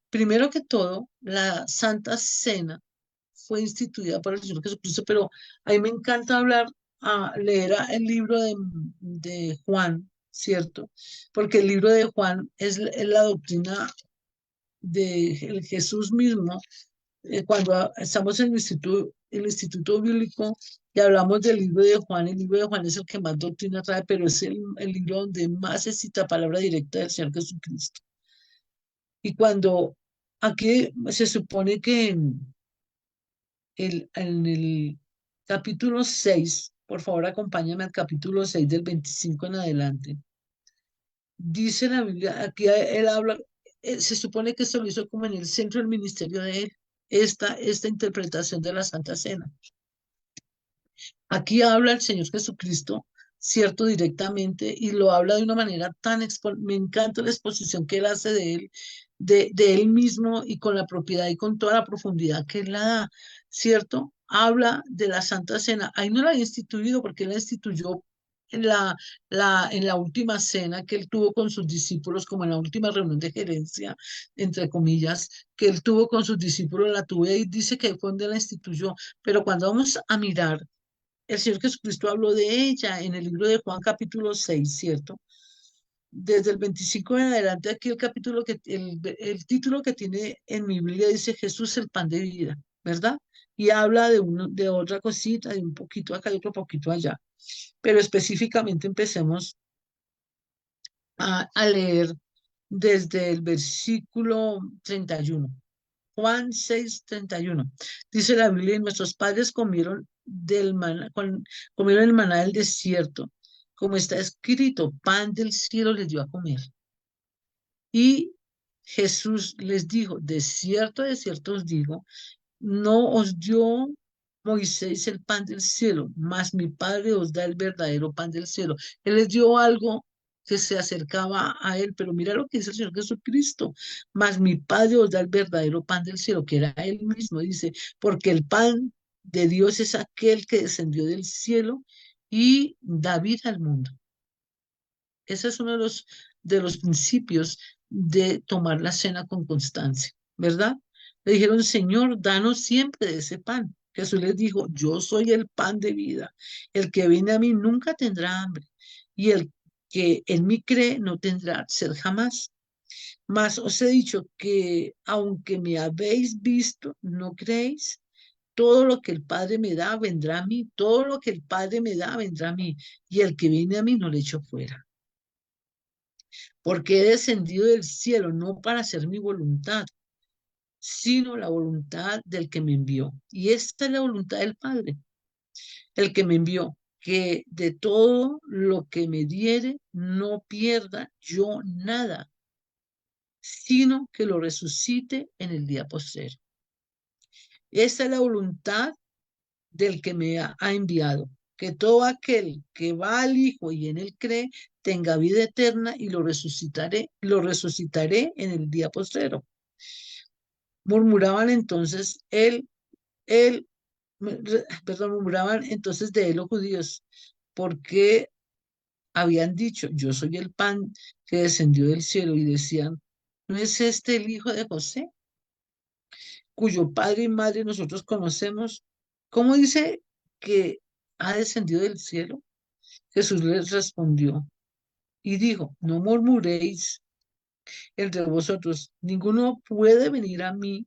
Primero que todo, la Santa Cena fue instituida por el Señor Jesucristo, pero a mí me encanta leer el libro de Juan, ¿cierto? Porque el libro de Juan es la doctrina de Jesús mismo. Cuando estamos en el instituto bíblico y hablamos del libro de Juan, el libro de Juan es el que más doctrina trae, pero es el libro donde más se cita palabra directa del Señor Jesucristo. Y cuando aquí se supone que en el capítulo 6, por favor acompáñame al capítulo 6 del 25 en adelante, dice la Biblia, aquí él habla, se supone que esto lo hizo como en el centro del ministerio de él, esta interpretación de la Santa Cena. Aquí habla el Señor Jesucristo, cierto, directamente, y lo habla de una manera me encanta la exposición que él hace de él mismo y con la propiedad y con toda la profundidad que él la da, cierto. Habla de la Santa Cena. Ahí no la ha instituido porque él la instituyó en la última cena que él tuvo con sus discípulos, como en la última reunión de gerencia, entre comillas, que él tuvo con sus discípulos, la tuvo y dice que ahí fue donde la instituyó. Pero cuando vamos a mirar el Señor Jesucristo habló de ella en el libro de Juan capítulo 6, ¿cierto? Desde el 25 en adelante, aquí el título que tiene en mi Biblia dice Jesús el pan de vida, ¿verdad? Y habla de otra cosita, de un poquito acá y otro poquito allá. Pero específicamente empecemos a leer desde el versículo 31. Juan 6:31. Dice la Biblia, y nuestros padres comieron el maná del desierto, como está escrito, pan del cielo les dio a comer. Y Jesús les dijo, de cierto os digo, no os dio Moisés el pan del cielo, mas mi Padre os da el verdadero pan del cielo. Él les dio algo que se acercaba a él, pero mira lo que dice el Señor Jesucristo, mas mi Padre os da el verdadero pan del cielo, que era él mismo, dice, porque el pan de Dios es aquel que descendió del cielo y da vida al mundo. Ese es uno de los principios de tomar la cena con constancia, ¿verdad? Le dijeron, Señor, danos siempre de ese pan. Jesús les dijo, yo soy el pan de vida. El que viene a mí nunca tendrá hambre, y el que en mí cree no tendrá sed jamás. Mas os he dicho que aunque me habéis visto, no creéis. Todo lo que el Padre me da vendrá a mí, todo lo que el Padre me da vendrá a mí, y el que viene a mí no le echo fuera, porque he descendido del cielo no para hacer mi voluntad, sino la voluntad del que me envió. Y esta es la voluntad del Padre, el que me envió, que de todo lo que me diere no pierda yo nada, sino que lo resucite en el día postrero. Esta es la voluntad del que me ha enviado, que todo aquel que va al Hijo y en él cree tenga vida eterna y lo resucitaré en el día postrero. Murmuraban entonces él, perdón, murmuraban entonces de él los judíos, porque habían dicho, yo soy el pan que descendió del cielo, y decían, ¿no es este el hijo de José, cuyo padre y madre nosotros conocemos? ¿Cómo dice que ha descendido del cielo? Jesús les respondió y dijo, no murmuréis entre vosotros, ninguno puede venir a mí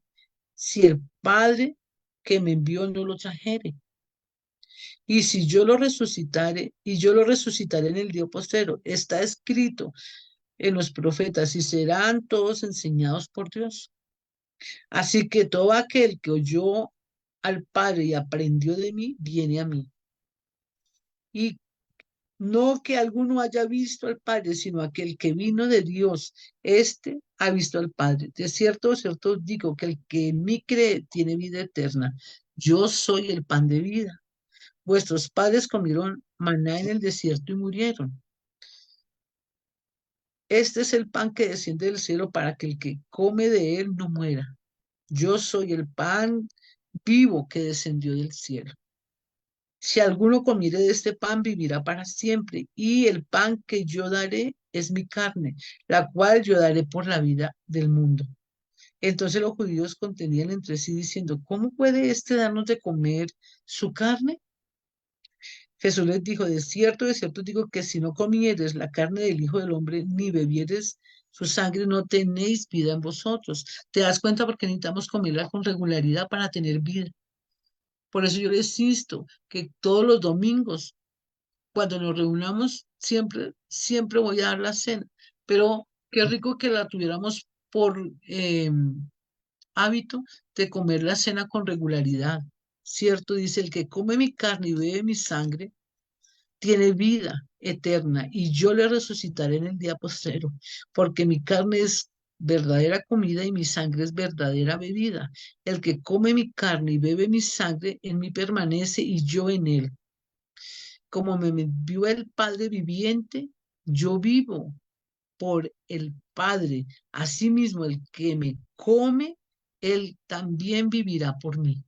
si el Padre que me envió no lo trajere. Y si yo lo resucitare, y yo lo resucitaré en el día postero, está escrito en los profetas, y serán todos enseñados por Dios. Así que todo aquel que oyó al Padre y aprendió de mí, viene a mí. y no que alguno haya visto al Padre, sino aquel que vino de Dios, este ha visto al Padre. De cierto os digo que el que en mí cree tiene vida eterna. Yo soy el pan de vida. Vuestros padres comieron maná en el desierto y murieron. Este es el pan que desciende del cielo para que el que come de él no muera. Yo soy el pan vivo que descendió del cielo. Si alguno comiere de este pan, vivirá para siempre. Y el pan que yo daré es mi carne, la cual yo daré por la vida del mundo. Entonces los judíos contenían entre sí diciendo, ¿cómo puede éste darnos de comer su carne? Jesús les dijo, de cierto digo que si no comieres la carne del Hijo del Hombre, ni bebieres su sangre, no tenéis vida en vosotros. ¿Te das cuenta? Porque necesitamos comerla con regularidad para tener vida. Por eso yo les insisto que todos los domingos, cuando nos reunamos, siempre voy a dar la cena. Pero qué rico que la tuviéramos por hábito de comer la cena con regularidad. ¿Cierto? Dice, el que come mi carne y bebe mi sangre, tiene vida eterna y yo le resucitaré en el día postrero, porque mi carne es verdadera comida y mi sangre es verdadera bebida. El que come mi carne y bebe mi sangre, en mí permanece y yo en él. Como me vio el Padre viviente, yo vivo por el Padre. Asimismo, el que me come, él también vivirá por mí.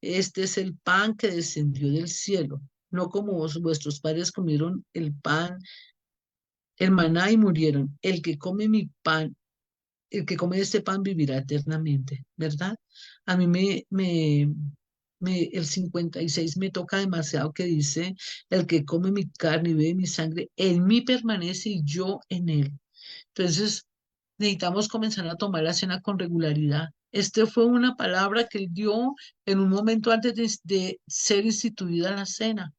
Este es el pan que descendió del cielo, no como vuestros padres comieron el pan, el maná y murieron. El que come mi pan, el que come este pan vivirá eternamente, ¿verdad? A mí el 56 me toca demasiado que dice, el que come mi carne y bebe mi sangre, en mí permanece y yo en él. Entonces, necesitamos comenzar a tomar la cena con regularidad. Este fue una palabra que él dio en un momento antes de ser instituida la cena,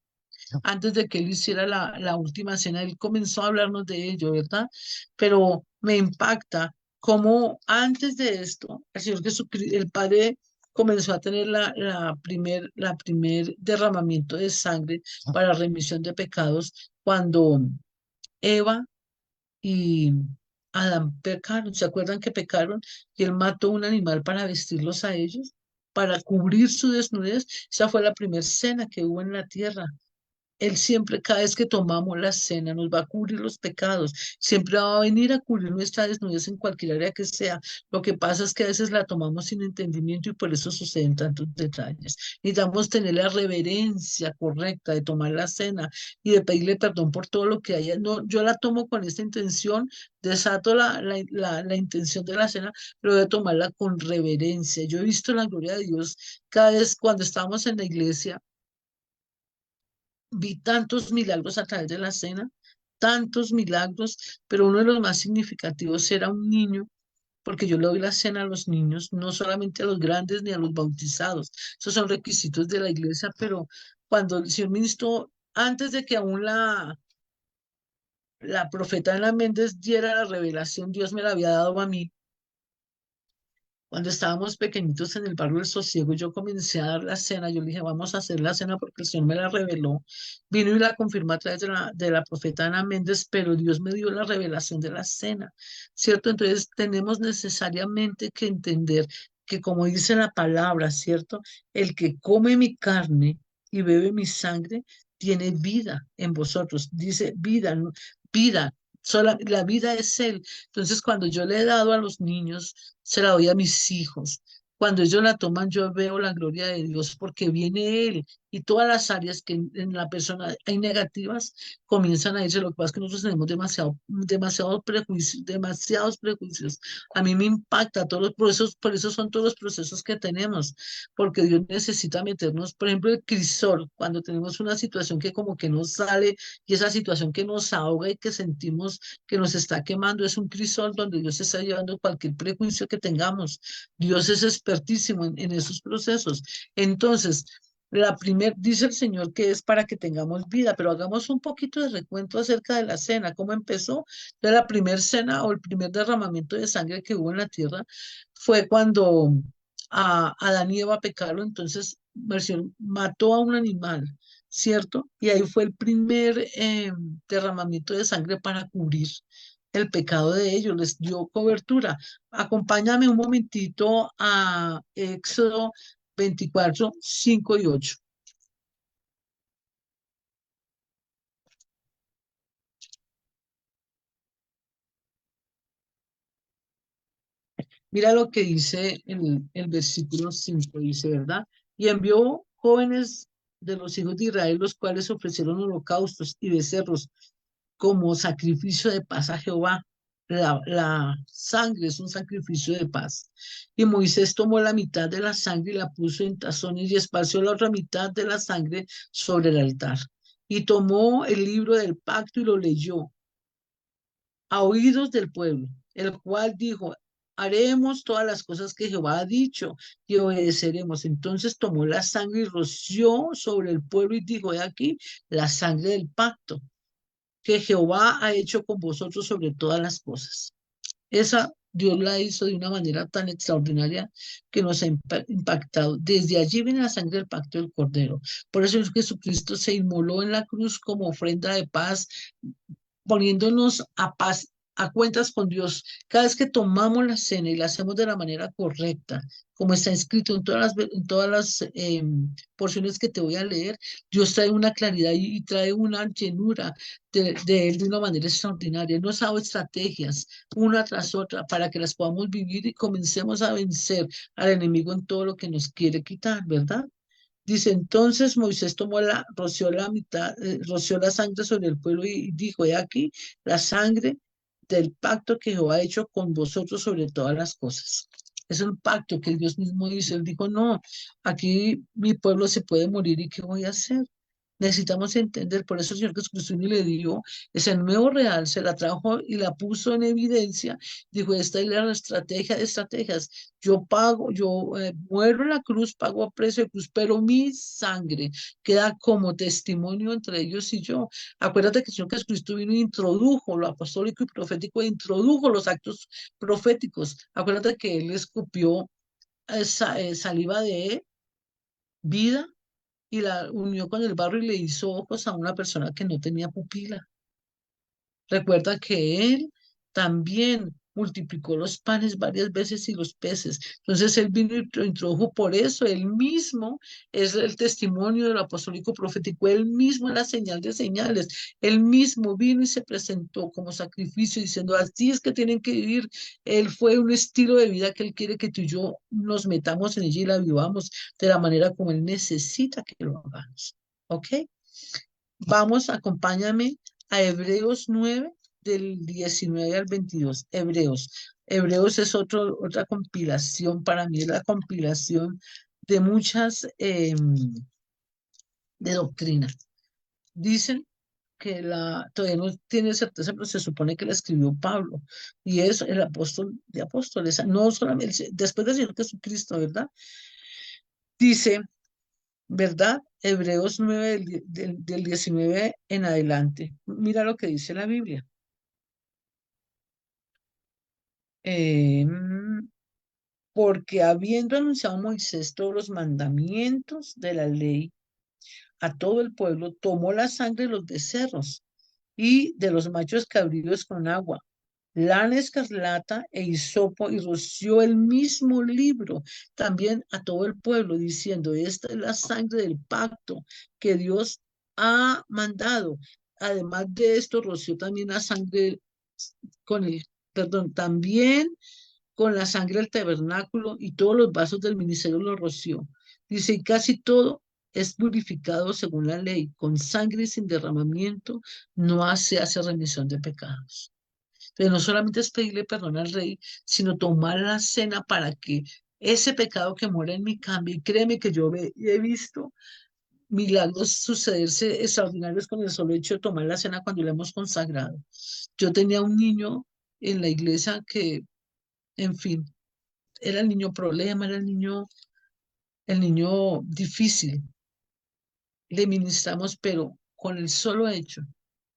antes de que él hiciera la última cena, él comenzó a hablarnos de ello, ¿verdad? Pero me impacta cómo antes de esto, el Señor Jesucristo, el Padre comenzó a tener la primer derramamiento de sangre para remisión de pecados cuando Eva y Adán pecaron. ¿Se acuerdan que pecaron? Y él mató un animal para vestirlos a ellos, para cubrir su desnudez. Esa fue la primera cena que hubo en la tierra. Él siempre, cada vez que tomamos la cena, nos va a cubrir los pecados. Siempre va a venir a cubrir nuestra desnudez en cualquier área que sea. Lo que pasa es que a veces la tomamos sin entendimiento y por eso suceden tantos detalles. Necesitamos tener la reverencia correcta de tomar la cena y de pedirle perdón por todo lo que haya. No, yo la tomo con esta intención, desato la intención de la cena, pero de tomarla con reverencia. Yo he visto la gloria de Dios cada vez cuando estamos en la iglesia. Vi tantos milagros a través de la cena, tantos milagros, pero uno de los más significativos era un niño, porque yo le doy la cena a los niños, no solamente a los grandes ni a los bautizados. Esos son requisitos de la iglesia, pero cuando el Señor ministro, antes de que aún la profeta Ana Méndez diera la revelación, Dios me la había dado a mí. Cuando estábamos pequeñitos en el barrio del Sosiego, yo comencé a dar la cena. Yo le dije, vamos a hacer la cena porque el Señor me la reveló. Vino y la confirmó a través de la profeta Ana Méndez, pero Dios me dio la revelación de la cena, ¿cierto? Entonces tenemos necesariamente que entender que, como dice la palabra, ¿cierto? El que come mi carne y bebe mi sangre tiene vida en vosotros. Dice vida, vida. La vida es Él. Entonces, cuando yo le he dado a los niños, se la doy a mis hijos. Cuando ellos la toman, yo veo la gloria de Dios porque viene Él y todas las áreas que en la persona hay negativas comienzan a irse. Lo que pasa es que nosotros tenemos demasiados prejuicios. A mí me impacta todos los procesos, por eso son todos los procesos que tenemos, porque Dios necesita meternos, por ejemplo, el crisol, cuando tenemos una situación que como que no sale y esa situación que nos ahoga y que sentimos que nos está quemando es un crisol donde Dios está llevando cualquier prejuicio que tengamos. Dios es expertísimo en esos procesos. Entonces, dice el Señor que es para que tengamos vida, pero hagamos un poquito de recuento acerca de la cena, cómo empezó. De la primera cena o el primer derramamiento de sangre que hubo en la tierra fue cuando a Adán y Eva pecaron, entonces el Señor mató a un animal ¿cierto? Y ahí fue el primer derramamiento de sangre para cubrir el pecado de ellos, les dio cobertura. Acompáñame un momentito a Éxodo 24, 5 y 8. Mira lo que dice el versículo 5 dice, ¿verdad? Y envió jóvenes de los hijos de Israel, los cuales ofrecieron holocaustos y becerros como sacrificio de paz a Jehová. La sangre es un sacrificio de paz. Y Moisés tomó la mitad de la sangre y la puso en tazones y esparció la otra mitad de la sangre sobre el altar. Y tomó el libro del pacto y lo leyó a oídos del pueblo, el cual dijo, haremos todas las cosas que Jehová ha dicho y obedeceremos. Entonces tomó la sangre y roció sobre el pueblo y dijo, he aquí la sangre del pacto que Jehová ha hecho con vosotros sobre todas las cosas. Esa Dios la hizo de una manera tan extraordinaria que nos ha impactado. Desde allí viene la sangre del pacto del Cordero. Por eso Jesucristo se inmoló en la cruz como ofrenda de paz, poniéndonos a paz, a cuentas con Dios. Cada vez que tomamos la cena y la hacemos de la manera correcta, como está escrito en todas las porciones que te voy a leer, Dios trae una claridad y trae una llenura de Él de una manera extraordinaria. Él nos ha dado estrategias una tras otra para que las podamos vivir y comencemos a vencer al enemigo en todo lo que nos quiere quitar, ¿verdad? Dice, entonces Moisés roció la mitad, roció la sangre sobre el pueblo y dijo, he aquí la sangre del pacto que Jehová ha hecho con vosotros sobre todas las cosas. Es un pacto que Dios mismo hizo. Él dijo, no, aquí mi pueblo se puede morir y ¿qué voy a hacer? Necesitamos entender, por eso el Señor Jesucristo le dio ese nuevo real, se la trajo y la puso en evidencia. Dijo, esta es la estrategia de estrategias. Yo pago, yo muero en la cruz, pago a precio de cruz, pero mi sangre queda como testimonio entre ellos y yo. Acuérdate que el Señor Jesucristo vino e introdujo lo apostólico y profético, e introdujo los actos proféticos. Acuérdate que Él escupió saliva de vida y la unió con el barro y le hizo ojos a una persona que no tenía pupila. Recuerda que él también multiplicó los panes varias veces y los peces. Entonces él vino y lo introdujo por eso. Él mismo es el testimonio del apostólico profético. Él mismo es la señal de señales. Él mismo vino y se presentó como sacrificio diciendo, así es que tienen que vivir. Él fue un estilo de vida que él quiere que tú y yo nos metamos en ella y la vivamos de la manera como él necesita que lo hagamos. ¿Ok? Vamos, acompáñame a Hebreos 9 del 19 al 22. Hebreos. Hebreos es otra compilación, para mí es la compilación de muchas de doctrina. Dicen que todavía no tiene certeza, pero se supone que la escribió Pablo, y es el apóstol de apóstoles, no solamente después del Señor Jesucristo, ¿verdad? Dice, ¿verdad? Hebreos 9 del 19 en adelante. Mira lo que dice la Biblia. Porque habiendo anunciado Moisés todos los mandamientos de la ley a todo el pueblo, tomó la sangre de los becerros y de los machos cabríos con agua, lana escarlata e hisopo, y roció el mismo libro también a todo el pueblo, diciendo, esta es la sangre del pacto que Dios ha mandado. Además de esto, roció también la sangre con el, perdón, también con la sangre del tabernáculo y todos los vasos del ministerio lo roció. Dice, y casi todo es purificado según la ley, con sangre y sin derramamiento no se hace remisión de pecados. Pero no solamente es pedirle perdón al rey, sino tomar la cena para que ese pecado que muera en mí cambie. Y créeme que yo he visto milagros sucederse extraordinarios con el solo hecho de tomar la cena cuando la hemos consagrado. Yo tenía un niño en la iglesia que, en fin, era el niño problema, era el niño difícil. Le ministramos, pero con el solo hecho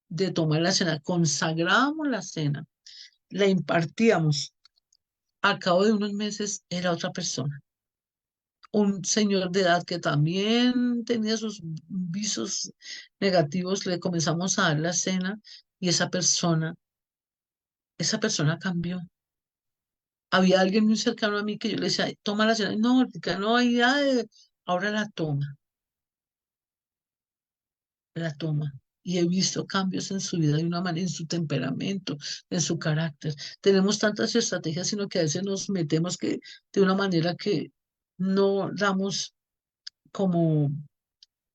de tomar la cena, consagrábamos la cena, la impartíamos. Al cabo de unos meses era otra persona. un señor de edad que también tenía sus visos negativos, le comenzamos a dar la cena y esa persona cambió. Había alguien muy cercano a mí que yo le decía, toma la cena. No, ahorita no hay nada ahora la toma. Y he visto cambios en su vida de una manera, en su temperamento, en su carácter. Tenemos tantas estrategias, sino que a veces nos metemos que de una manera que no damos como,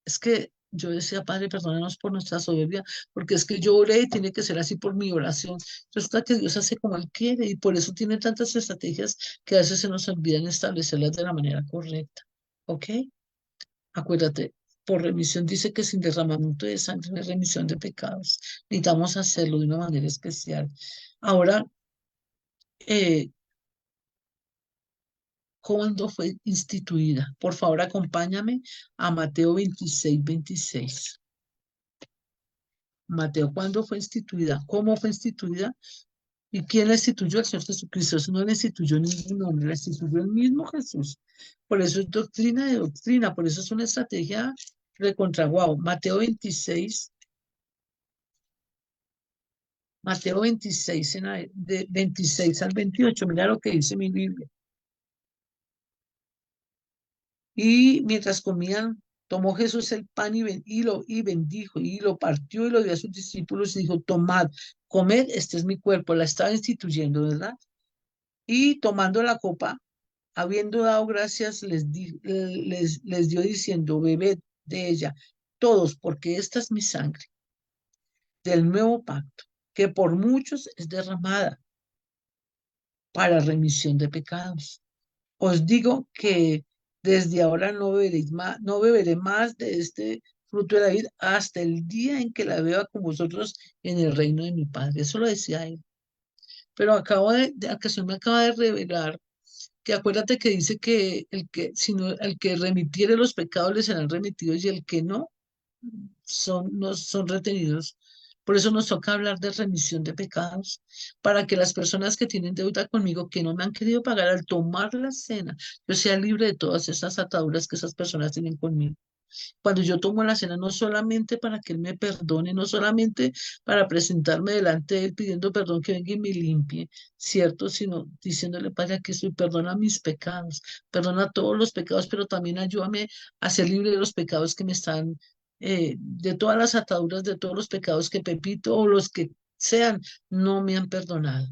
es que yo decía, Padre, perdónanos por nuestra soberbia, porque es que yo oré y tiene que ser así por mi oración. Resulta que Dios hace como Él quiere y por eso tiene tantas estrategias que a veces se nos olvidan establecerlas de la manera correcta. ¿Ok? Acuérdate, por remisión dice que sin derramamiento de sangre no hay remisión de pecados. Necesitamos hacerlo de una manera especial. Ahora, eh, ¿cuándo fue instituida? Por favor, acompáñame a Mateo 26:26. Mateo, ¿cuándo fue instituida? ¿Cómo fue instituida? ¿Y quién la instituyó? El Señor Jesucristo. Eso no la instituyó ningún hombre, la instituyó el mismo Jesús. Por eso es doctrina de doctrina, por eso es una estrategia recontra guau. Mateo 26 de 26 al 28, mira lo que dice mi Biblia. Y mientras comían, tomó Jesús el pan y bendijo, y lo partió y lo dio a sus discípulos y dijo, tomad, comed, este es mi cuerpo. La estaba instituyendo, ¿verdad? Y tomando la copa, habiendo dado gracias, les dio diciendo, bebed de ella, todos, porque esta es mi sangre del nuevo pacto, que por muchos es derramada para remisión de pecados. Os digo que desde ahora no beberé más de este fruto de la vid hasta el día en que la beba con vosotros en el reino de mi Padre. Eso lo decía él. Pero que se me acaba de revelar que acuérdate que dice que el que remitiere los pecados les serán remitidos y el que no, no son retenidos. Por eso nos toca hablar de remisión de pecados, para que las personas que tienen deuda conmigo, que no me han querido pagar al tomar la cena, yo sea libre de todas esas ataduras que esas personas tienen conmigo. Cuando yo tomo la cena, no solamente para que Él me perdone, no solamente para presentarme delante de Él pidiendo perdón que venga y me limpie, ¿cierto? Sino diciéndole, Padre, aquí estoy, perdona mis pecados, perdona todos los pecados, pero también ayúdame a ser libre de los pecados que me están, de todas las ataduras, de todos los pecados que Pepito o los que sean, no me han perdonado.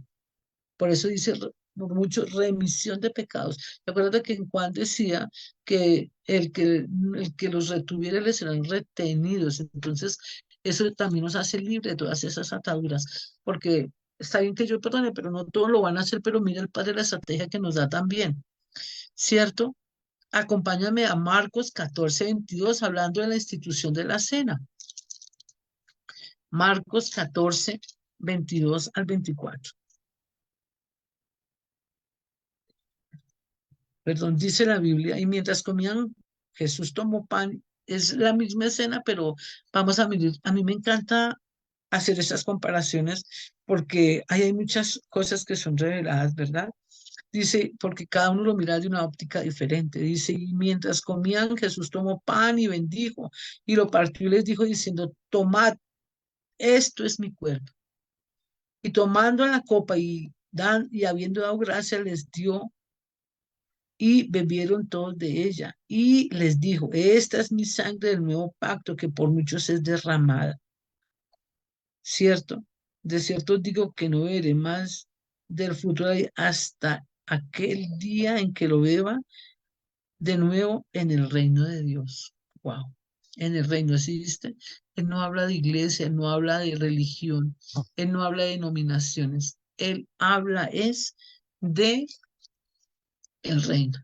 Por eso dice por mucho remisión de pecados. Acuérdate que en Juan decía que el que los retuviera les serán retenidos. Entonces, eso también nos hace libre de todas esas ataduras, porque está bien que yo perdone, pero no todos lo van a hacer, pero mira el Padre la estrategia que nos da también, ¿cierto? Acompáñame a Marcos 14:22 hablando de la institución de la cena. Marcos 14:22 al 24. Perdón, dice la Biblia, y mientras comían, Jesús tomó pan, es la misma escena, pero vamos a medir, a mí me encanta hacer estas comparaciones porque ahí hay muchas cosas que son reveladas, ¿verdad? Dice, porque cada uno lo mira de una óptica diferente. Dice, y mientras comían, Jesús tomó pan y bendijo, y lo partió y les dijo diciendo, tomad, esto es mi cuerpo. Y tomando la copa y habiendo dado gracia, les dio y bebieron todos de ella. Y les dijo, esta es mi sangre del nuevo pacto que por muchos es derramada. ¿Cierto? De cierto os digo que no beberé más del fruto de la hasta aquel día en que lo beba de nuevo en el reino de Dios. Wow. En el reino, ¿sí viste? Él no habla de iglesia, él no habla de religión, él no habla de denominaciones, él habla es de el reino.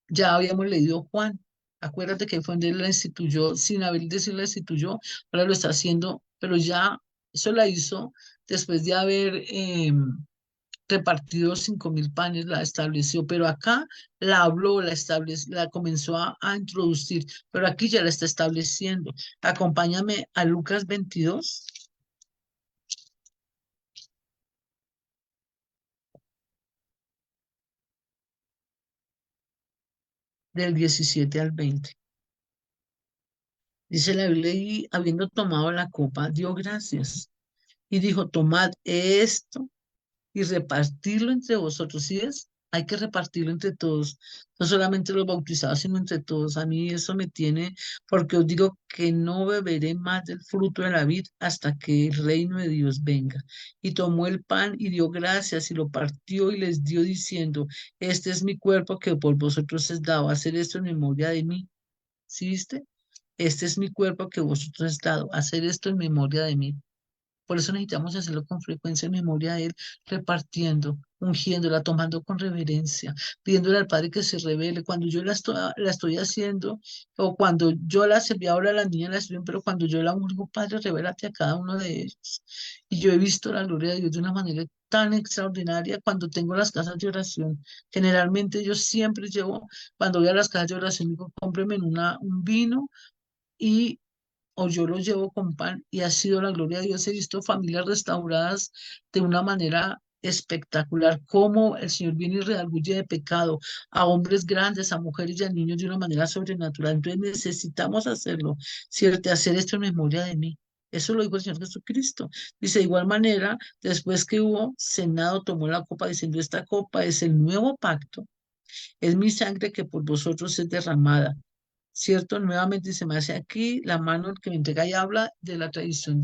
Ya habíamos leído Juan. Acuérdate que fue donde él la instituyó, sin haber decir la instituyó, ahora lo está haciendo, pero ya eso la hizo después de haber repartido 5.000 panes, la estableció, pero acá la habló, la comenzó a introducir, pero aquí ya la está estableciendo. Acompáñame a Lucas 22. del 17 al 20. Dice la Biblia, y habiendo tomado la copa, dio gracias y dijo, tomad esto y repartirlo entre vosotros. ¿Sí es? Hay que repartirlo entre todos, no solamente los bautizados, sino entre todos. A mí eso me tiene, porque os digo que no beberé más del fruto de la vid hasta que el reino de Dios venga. Y tomó el pan y dio gracias y lo partió y les dio diciendo, este es mi cuerpo que por vosotros es dado, hacer esto en memoria de mí. ¿Sí viste? Este es mi cuerpo que vosotros es dado, hacer esto en memoria de mí. Por eso necesitamos hacerlo con frecuencia en memoria de Él, repartiendo, ungiéndola, tomando con reverencia, pidiéndole al Padre que se revele. Cuando yo la estoy haciendo, o cuando yo la serví, ahora la niña la sirven, pero cuando yo la ungo, Padre, revélate a cada uno de ellos. Y yo he visto la gloria de Dios de una manera tan extraordinaria cuando tengo las casas de oración. Generalmente yo siempre llevo, cuando voy a las casas de oración, digo, cómpreme un vino y o yo lo llevo con pan y ha sido la gloria de Dios. He visto familias restauradas de una manera espectacular, cómo el Señor viene y redarguye de pecado a hombres grandes, a mujeres y a niños de una manera sobrenatural. Entonces necesitamos hacerlo, ¿cierto? Hacer esto en memoria de mí. Eso lo dijo el Señor Jesucristo. Dice, de igual manera, después que hubo cenado, tomó la copa diciendo, esta copa es el nuevo pacto, es mi sangre que por vosotros es derramada. ¿Cierto? Nuevamente se me hace aquí la mano que me entrega y habla de la tradición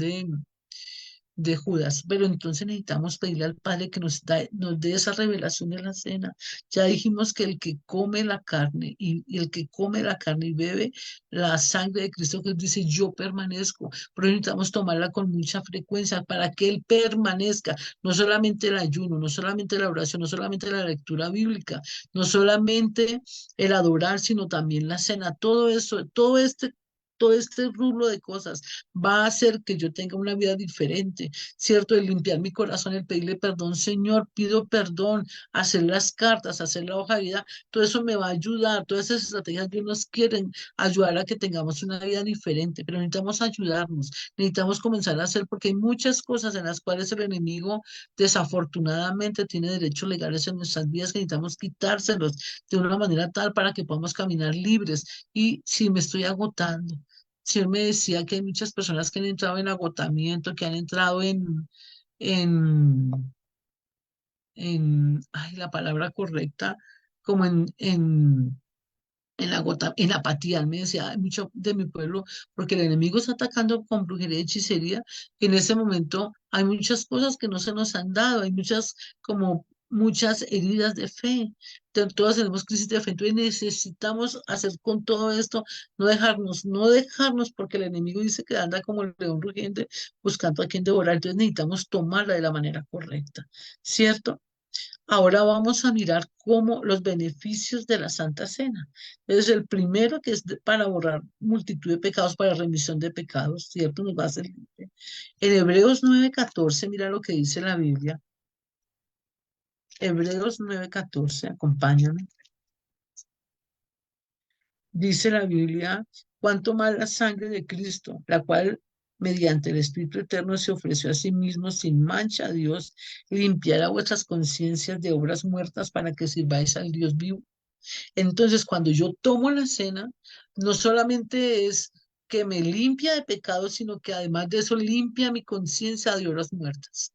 de Judas, pero entonces necesitamos pedirle al Padre que nos dé esa revelación de la cena. Ya dijimos que el que come la carne y el que come la carne y bebe la sangre de Cristo, que dice yo permanezco, pero necesitamos tomarla con mucha frecuencia para que Él permanezca, no solamente el ayuno, no solamente la oración, no solamente la lectura bíblica, no solamente el adorar, sino también la cena, todo eso, todo este rubro de cosas va a hacer que yo tenga una vida diferente, ¿cierto? El limpiar mi corazón, el pedirle perdón, Señor, pido perdón, hacer las cartas, hacer la hoja de vida, todo eso me va a ayudar, todas esas estrategias Dios nos quieren ayudar a que tengamos una vida diferente, pero necesitamos ayudarnos, necesitamos comenzar a hacer, porque hay muchas cosas en las cuales el enemigo desafortunadamente tiene derechos legales en nuestras vidas que necesitamos quitárselos de una manera tal para que podamos caminar libres. Y si me estoy agotando, si él me decía que hay muchas personas que han entrado en agotamiento, que han entrado en, ay, la palabra correcta, como en apatía. Él me decía, hay mucho de mi pueblo, porque el enemigo está atacando con brujería y hechicería, que en ese momento hay muchas cosas que no se nos han dado, hay muchas heridas de fe. Todas tenemos crisis de fe, entonces necesitamos hacer con todo esto, no dejarnos, porque el enemigo dice que anda como el león rugiente buscando a quien devorar, entonces necesitamos tomarla de la manera correcta, ¿cierto? Ahora vamos a mirar cómo los beneficios de la Santa Cena. Entonces, el primero que es para borrar multitud de pecados, para remisión de pecados, ¿cierto? Nos va a hacer libre. En Hebreos 9:14, mira lo que dice la Biblia. Hebreos 9:14, acompáñame. Dice la Biblia, cuánto más la sangre de Cristo, la cual mediante el Espíritu Eterno se ofreció a sí mismo sin mancha a Dios, limpiará vuestras conciencias de obras muertas para que sirváis al Dios vivo. Entonces, cuando yo tomo la cena, no solamente es que me limpia de pecado, sino que además de eso limpia mi conciencia de obras muertas.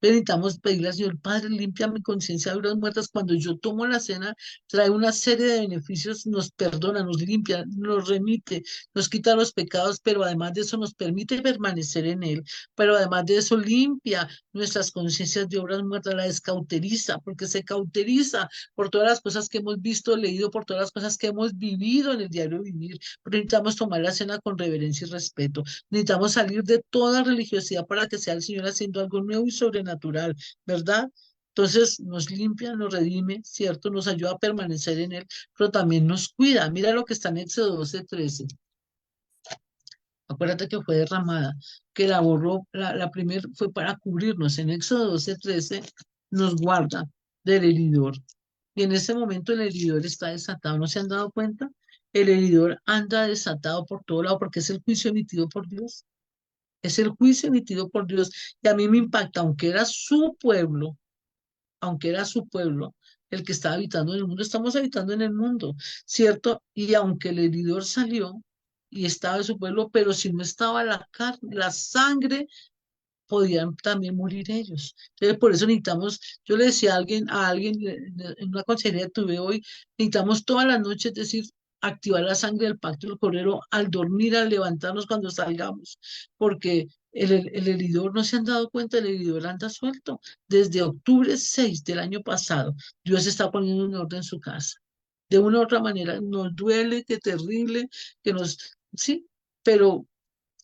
Necesitamos pedirle al Señor, Padre, limpia mi conciencia de obras muertas. Cuando yo tomo la cena, trae una serie de beneficios, nos perdona, nos limpia, nos remite, nos quita los pecados, pero además de eso nos permite permanecer en Él. Pero además de eso limpia nuestras conciencias de obras muertas, la descauteriza, porque se cauteriza por todas las cosas que hemos visto, leído, por todas las cosas que hemos vivido en el diario vivir. Pero necesitamos tomar la cena con reverencia y respeto. Necesitamos salir de toda religiosidad para que sea el Señor haciendo algo nuevo y sobrenatural, ¿verdad? Entonces nos limpia, nos redime, ¿cierto? Nos ayuda a permanecer en Él, pero también nos cuida. Mira lo que está en Éxodo 12:13. Acuérdate que fue derramada, que la borró, la primera fue para cubrirnos. En Éxodo 12:13 nos guarda del heridor. Y en ese momento el heridor está desatado. ¿No se han dado cuenta? El heridor anda desatado por todo lado porque es el juicio emitido por Dios. Es el juicio emitido por Dios. Y a mí me impacta, aunque era su pueblo, el que está habitando en el mundo, estamos habitando en el mundo, ¿cierto? Y aunque el heridor salió y estaba en su pueblo, pero si no estaba la carne, la sangre, podían también morir ellos. Entonces, por eso necesitamos, yo le decía a alguien en una consejería que tuve hoy, necesitamos todas las noches, es decir, activar la sangre del pacto del Cordero al dormir, al levantarnos cuando salgamos, porque el heridor no se han dado cuenta, el heridor anda suelto. Desde octubre 6 del año pasado, Dios está poniendo en orden su casa. De una u otra manera, nos duele, que terrible, que nos, sí, pero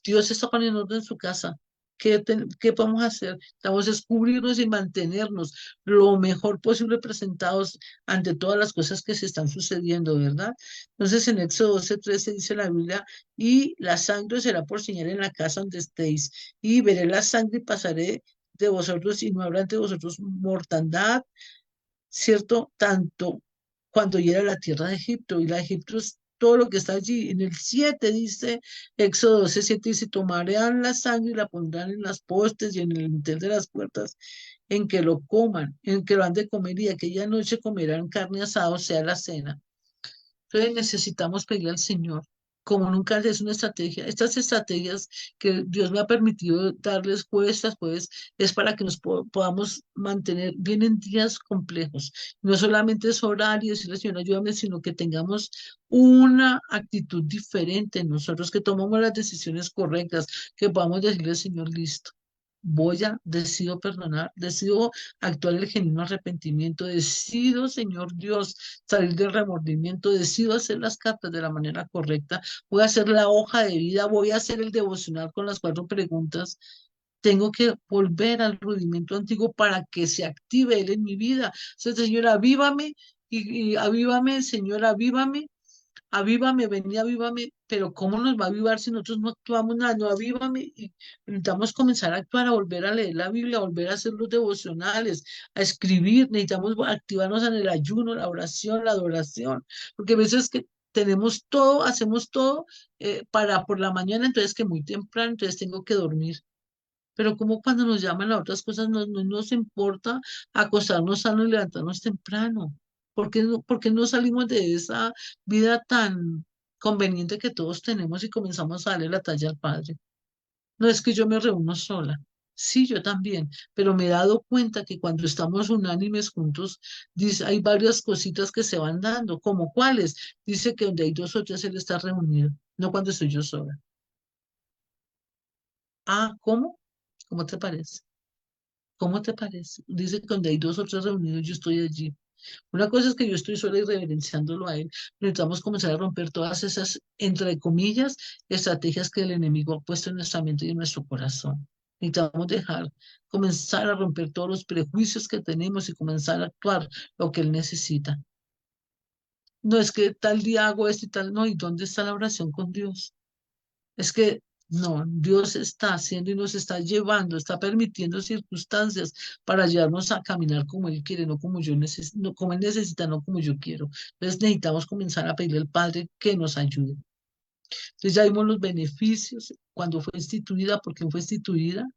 Dios está poniendo orden en su casa. ¿Qué podemos hacer? Vamos a descubrirnos y mantenernos lo mejor posible presentados ante todas las cosas que se están sucediendo, ¿verdad? Entonces en Éxodo 12:13 dice la Biblia, y la sangre será por señal en la casa donde estéis, y veré la sangre y pasaré de vosotros, y no habrá entre vosotros mortandad, ¿cierto? Tanto cuando llega a la tierra de Egipto, y la de Egipto es todo lo que está allí. En el 7 dice, Éxodo 12:7 dice, tomarán la sangre y la pondrán en las postes y en el dintel de las puertas, en que lo coman, en que lo han de comer, y aquella noche comerán carne asada, o sea, la cena. Entonces necesitamos pedirle al Señor, como nunca es una estrategia. Estas estrategias que Dios me ha permitido darles puestas, pues, es para que nos podamos mantener bien en días complejos. No solamente es orar y decirle, Señor, ayúdame, sino que tengamos una actitud diferente en nosotros, que tomamos las decisiones correctas, que podamos decirle, Señor, listo. Decido perdonar, decido actuar el genuino arrepentimiento, decido, Señor Dios, salir del remordimiento, decido hacer las cartas de la manera correcta, voy a hacer la hoja de vida, voy a hacer el devocional con las 4 preguntas. Tengo que volver al rudimento antiguo para que se active Él en mi vida. Entonces, Señor, avívame y avívame, Señor, avívame. Avívame, venía, avívame, pero ¿cómo nos va a avivar si nosotros no actuamos nada? No, avívame y necesitamos comenzar a actuar, a volver a leer la Biblia, a volver a hacer los devocionales, a escribir, necesitamos activarnos en el ayuno, la oración, la adoración, porque a veces que tenemos todo, hacemos todo para por la mañana, entonces que muy temprano, entonces tengo que dormir. Pero como cuando nos llaman a otras cosas no nos importa acostarnos sano y levantarnos temprano. ¿Por qué no salimos de esa vida tan conveniente que todos tenemos y comenzamos a darle la talla al Padre? No es que yo me reúno sola. Sí, yo también, pero me he dado cuenta que cuando estamos unánimes juntos, dice, hay varias cositas que se van dando, como cuáles. Dice que donde hay dos o tres, Él está reunido, no cuando estoy yo sola. Ah, ¿cómo? ¿Cómo te parece? ¿Cómo te parece? Dice que donde hay dos o tres reunidos, yo estoy allí. Una cosa es que yo estoy sola y reverenciándolo a él. Necesitamos comenzar a romper todas esas, entre comillas, estrategias que el enemigo ha puesto en nuestra mente y en nuestro corazón. Necesitamos comenzar a romper todos los prejuicios que tenemos y comenzar a actuar lo que él necesita. No es que tal día hago esto y tal, no, ¿y dónde está la oración con Dios? Es que no, Dios está haciendo y nos está llevando, está permitiendo circunstancias para llevarnos a caminar como Él quiere, no como yo necesito, no como Él necesita, no como yo quiero. Entonces necesitamos comenzar a pedirle al Padre que nos ayude. Entonces ya vimos los beneficios cuando fue instituida, porque fue instituida,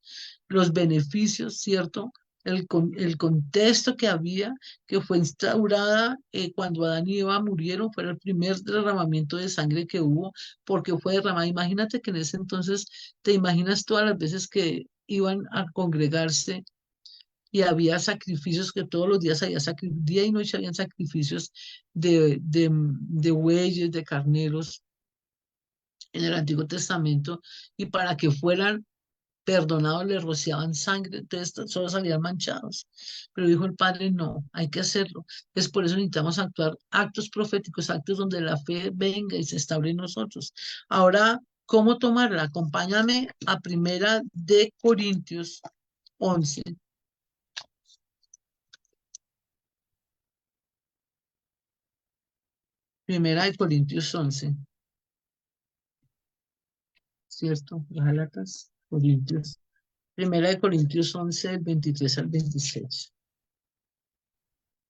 los beneficios, ¿cierto? El contexto que había, que fue instaurada cuando Adán y Eva murieron, fue el primer derramamiento de sangre que hubo, porque fue derramada. Imagínate que en ese entonces, te imaginas todas las veces que iban a congregarse y había sacrificios, que todos los días había sacrificios, día y noche habían sacrificios de bueyes, de carneros en el Antiguo Testamento, y para que fueran perdonados le rociaban sangre, entonces solo salían manchados. Pero dijo el Padre, no, hay que hacerlo. Es por eso necesitamos actuar actos proféticos, actos donde la fe venga y se establece en nosotros. Ahora, ¿cómo tomarla? Acompáñame a Primera de Corintios 11. Primera de Corintios 11, ¿cierto? Gálatas, Corintios. Primera de Corintios 11, del 23 al 26,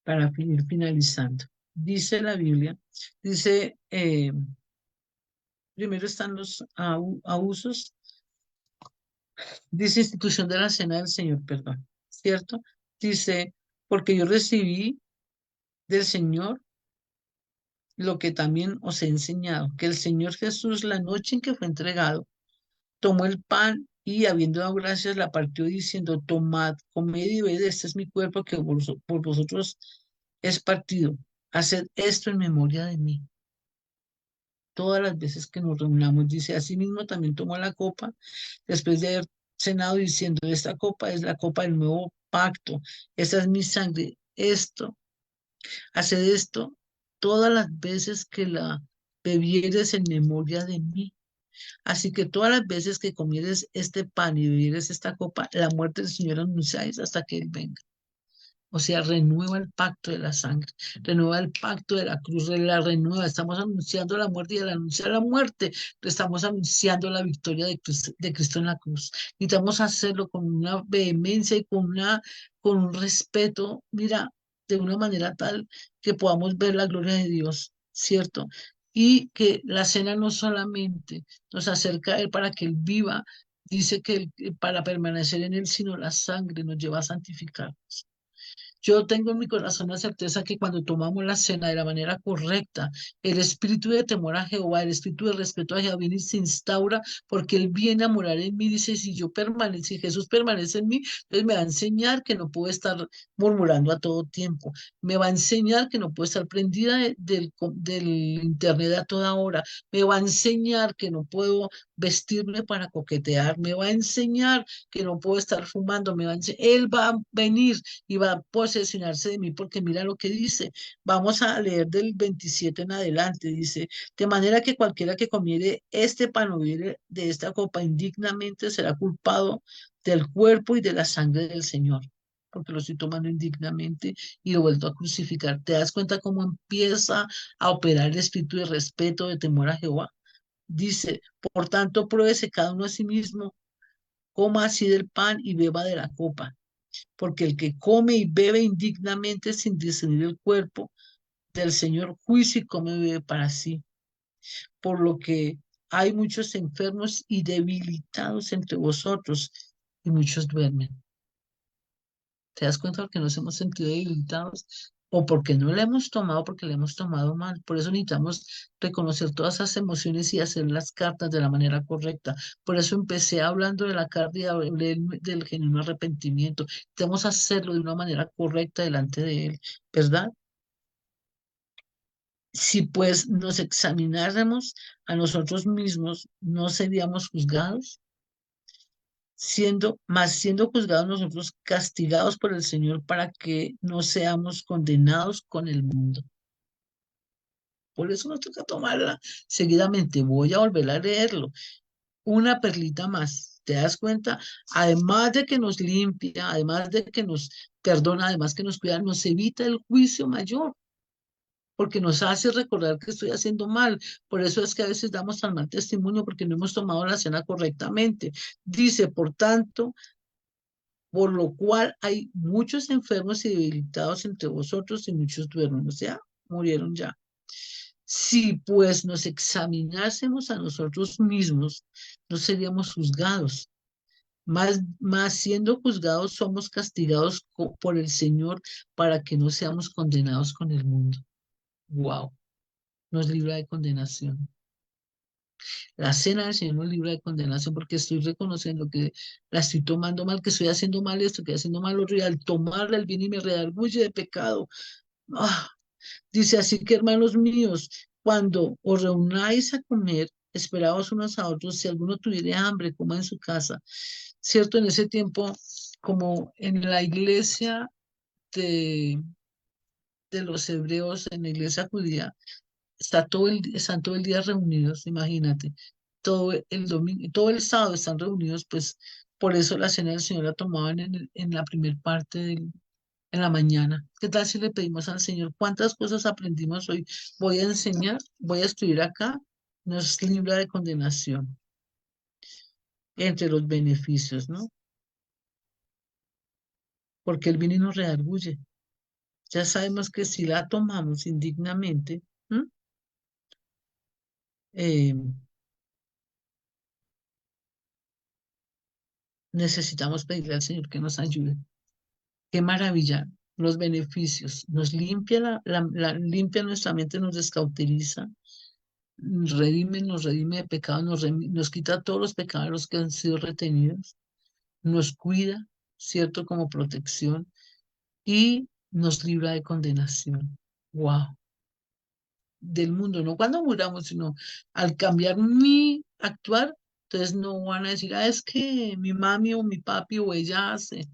para ir finalizando. Dice la Biblia, dice, primero están los abusos, dice institución de la cena del Señor, perdón, ¿cierto? Dice, porque yo recibí del Señor lo que también os he enseñado, que el Señor Jesús, la noche en que fue entregado, tomó el pan y habiendo dado gracias, la partió diciendo, tomad, comed y bebed, este es mi cuerpo que por vosotros es partido. Haced esto en memoria de mí. Todas las veces que nos reunamos, dice, asimismo también tomó la copa, después de haber cenado diciendo, esta copa es la copa del nuevo pacto, esta es mi sangre, haced esto todas las veces que la bebieres en memoria de mí. Así que todas las veces que comieres este pan y bebieres esta copa, la muerte del Señor anunciáis hasta que Él venga. O sea, renueva el pacto de la sangre, renueva el pacto de la cruz, la renueva. Estamos anunciando la muerte y al anunciar la muerte, estamos anunciando la victoria de Cristo en la cruz. Necesitamos hacerlo con una vehemencia y con un respeto, mira, de una manera tal que podamos ver la gloria de Dios, ¿cierto? Y que la cena no solamente nos acerca a Él para que Él viva, dice que para permanecer en Él, sino la sangre nos lleva a santificar. Yo tengo en mi corazón la certeza que cuando tomamos la cena de la manera correcta, el espíritu de temor a Jehová, el espíritu de respeto a Jehová viene y se instaura porque Él viene a morar en mí. Dice, si yo permanezco, si Jesús permanece en mí, entonces me va a enseñar que no puedo estar murmurando a todo tiempo. Me va a enseñar que no puedo estar prendida del internet a toda hora. Me va a enseñar que no puedo vestirme para coquetear. Me va a enseñar que no puedo estar fumando. Él va a venir y va a posesionarse de mí porque mira lo que dice. Vamos a leer del 27 en adelante. Dice, de manera que cualquiera que comiere este pan o bebiere de esta copa indignamente será culpado del cuerpo y de la sangre del Señor, porque lo estoy tomando indignamente y lo he vuelto a crucificar. ¿Te das cuenta cómo empieza a operar el espíritu de respeto, de temor a Jehová? Dice, por tanto, pruébese cada uno a sí mismo, coma así del pan y beba de la copa, porque el que come y bebe indignamente sin discernir el cuerpo del Señor, juicio y come y bebe para sí, por lo que hay muchos enfermos y debilitados entre vosotros y muchos duermen. ¿Te das cuenta porque nos hemos sentido debilitados? O porque no le hemos tomado, porque le hemos tomado mal. Por eso necesitamos reconocer todas esas emociones y hacer las cartas de la manera correcta. Por eso empecé hablando de la carta y hablé del genuino arrepentimiento. Necesitamos hacerlo de una manera correcta delante de Él, ¿verdad? Si pues nos examináramos a nosotros mismos, ¿no seríamos juzgados? Siendo juzgados nosotros castigados por el Señor para que no seamos condenados con el mundo. Por eso nos toca tomarla seguidamente. Voy a volver a leerlo. Una perlita más. ¿Te das cuenta? Además de que nos limpia, además de que nos perdona, además que nos cuida, nos evita el juicio mayor, porque nos hace recordar que estoy haciendo mal. Por eso es que a veces damos tan mal testimonio porque no hemos tomado la cena correctamente. Dice, por tanto, por lo cual hay muchos enfermos y debilitados entre vosotros y muchos duermen, o sea, murieron ya. Si pues nos examinásemos a nosotros mismos, no seríamos juzgados. Más siendo juzgados, somos castigados por el Señor para que no seamos condenados con el mundo. Wow, nos libra de condenación. La cena del Señor nos libra de condenación porque estoy reconociendo que la estoy tomando mal, que estoy haciendo mal esto, que estoy haciendo mal lo real. Tomarla el bien y me redarguye de pecado. Ah, dice así que, hermanos míos, cuando os reunáis a comer, esperaos unos a otros, si alguno tuviera hambre, coma en su casa. Cierto, en ese tiempo, como en la iglesia de, de los hebreos, en la iglesia judía, están todo el día reunidos, imagínate. Todo el domingo, todo el sábado están reunidos, pues por eso la cena del Señor la tomaban en la primer parte en la mañana. ¿Qué tal si le pedimos al Señor cuántas cosas aprendimos hoy? Voy a enseñar, voy a estudiar acá, nos libra de condenación entre los beneficios, ¿no? Porque el vino nos redarguye. Ya sabemos que si la tomamos indignamente, ¿m? Eh, necesitamos pedirle al Señor que nos ayude. Qué maravilla. los beneficios, nos limpia, limpia nuestra mente, nos descauteriza, nos redime de pecado, nos quita todos los pecados que han sido retenidos, nos cuida, ¿cierto? Como protección y nos libra de condenación. Wow, del mundo, no cuando muramos, sino al cambiar mi actuar, entonces no van a decir, ah, es que mi mami o mi papi o ella hace,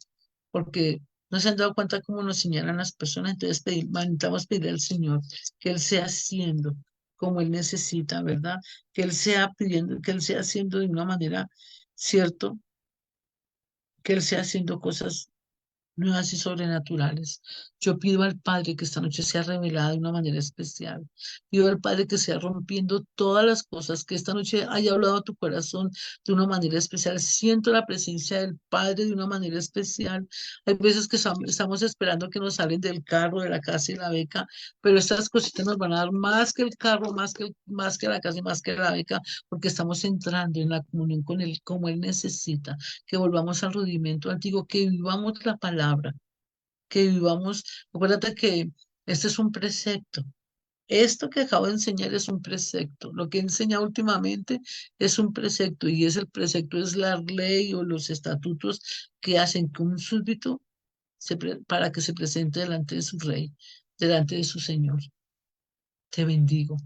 porque no se han dado cuenta cómo nos señalan las personas, entonces necesitamos pedir al Señor que Él sea haciendo como Él necesita, ¿verdad? Que Él sea pidiendo, que Él sea haciendo de una manera, ¿cierto? Que Él sea haciendo cosas nuevas y sobrenaturales. Yo pido al Padre que esta noche sea revelada de una manera especial. Pido al Padre que sea rompiendo todas las cosas, que esta noche haya hablado a tu corazón de una manera especial. Siento la presencia del Padre de una manera especial. Hay veces que estamos esperando que nos salen del carro, de la casa y la beca, pero estas cositas nos van a dar más que el carro, más que la casa y más que la beca, porque estamos entrando en la comunión con Él como Él necesita, que volvamos al rudimento antiguo, que vivamos la palabra, que vivamos, acuérdate que este es un precepto. Esto que acabo de enseñar es un precepto. Lo que he enseñado últimamente es un precepto y es el precepto, es la ley o los estatutos que hacen que un súbdito para que se presente delante de su rey, delante de su Señor. Te bendigo.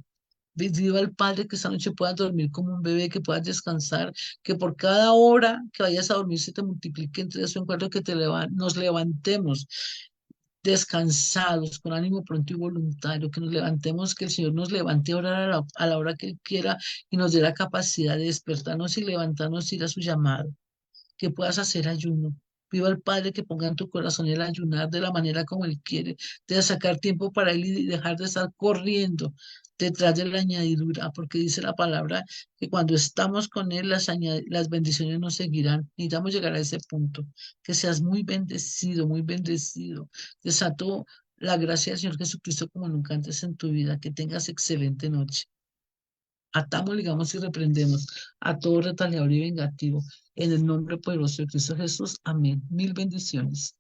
Bendigo al Padre que esta noche puedas dormir como un bebé, que puedas descansar, que por cada hora que vayas a dormir se te multiplique entre eso en cuanto que nos levantemos descansados, con ánimo pronto y voluntario, que nos levantemos, que el Señor nos levante a orar a la hora que Él quiera y nos dé la capacidad de despertarnos y levantarnos y ir a su llamado, que puedas hacer ayuno. Pido al Padre que ponga en tu corazón el ayunar de la manera como Él quiere, de sacar tiempo para Él y dejar de estar corriendo detrás de la añadidura, porque dice la palabra que cuando estamos con Él, las bendiciones nos seguirán. Necesitamos llegar a ese punto, que seas muy bendecido, muy bendecido. Desato la gracia del Señor Jesucristo como nunca antes en tu vida. Que tengas excelente noche. Atamos, ligamos y reprendemos a todo retaliador y vengativo. En el nombre poderoso de Cristo Jesús. Amén. Mil bendiciones.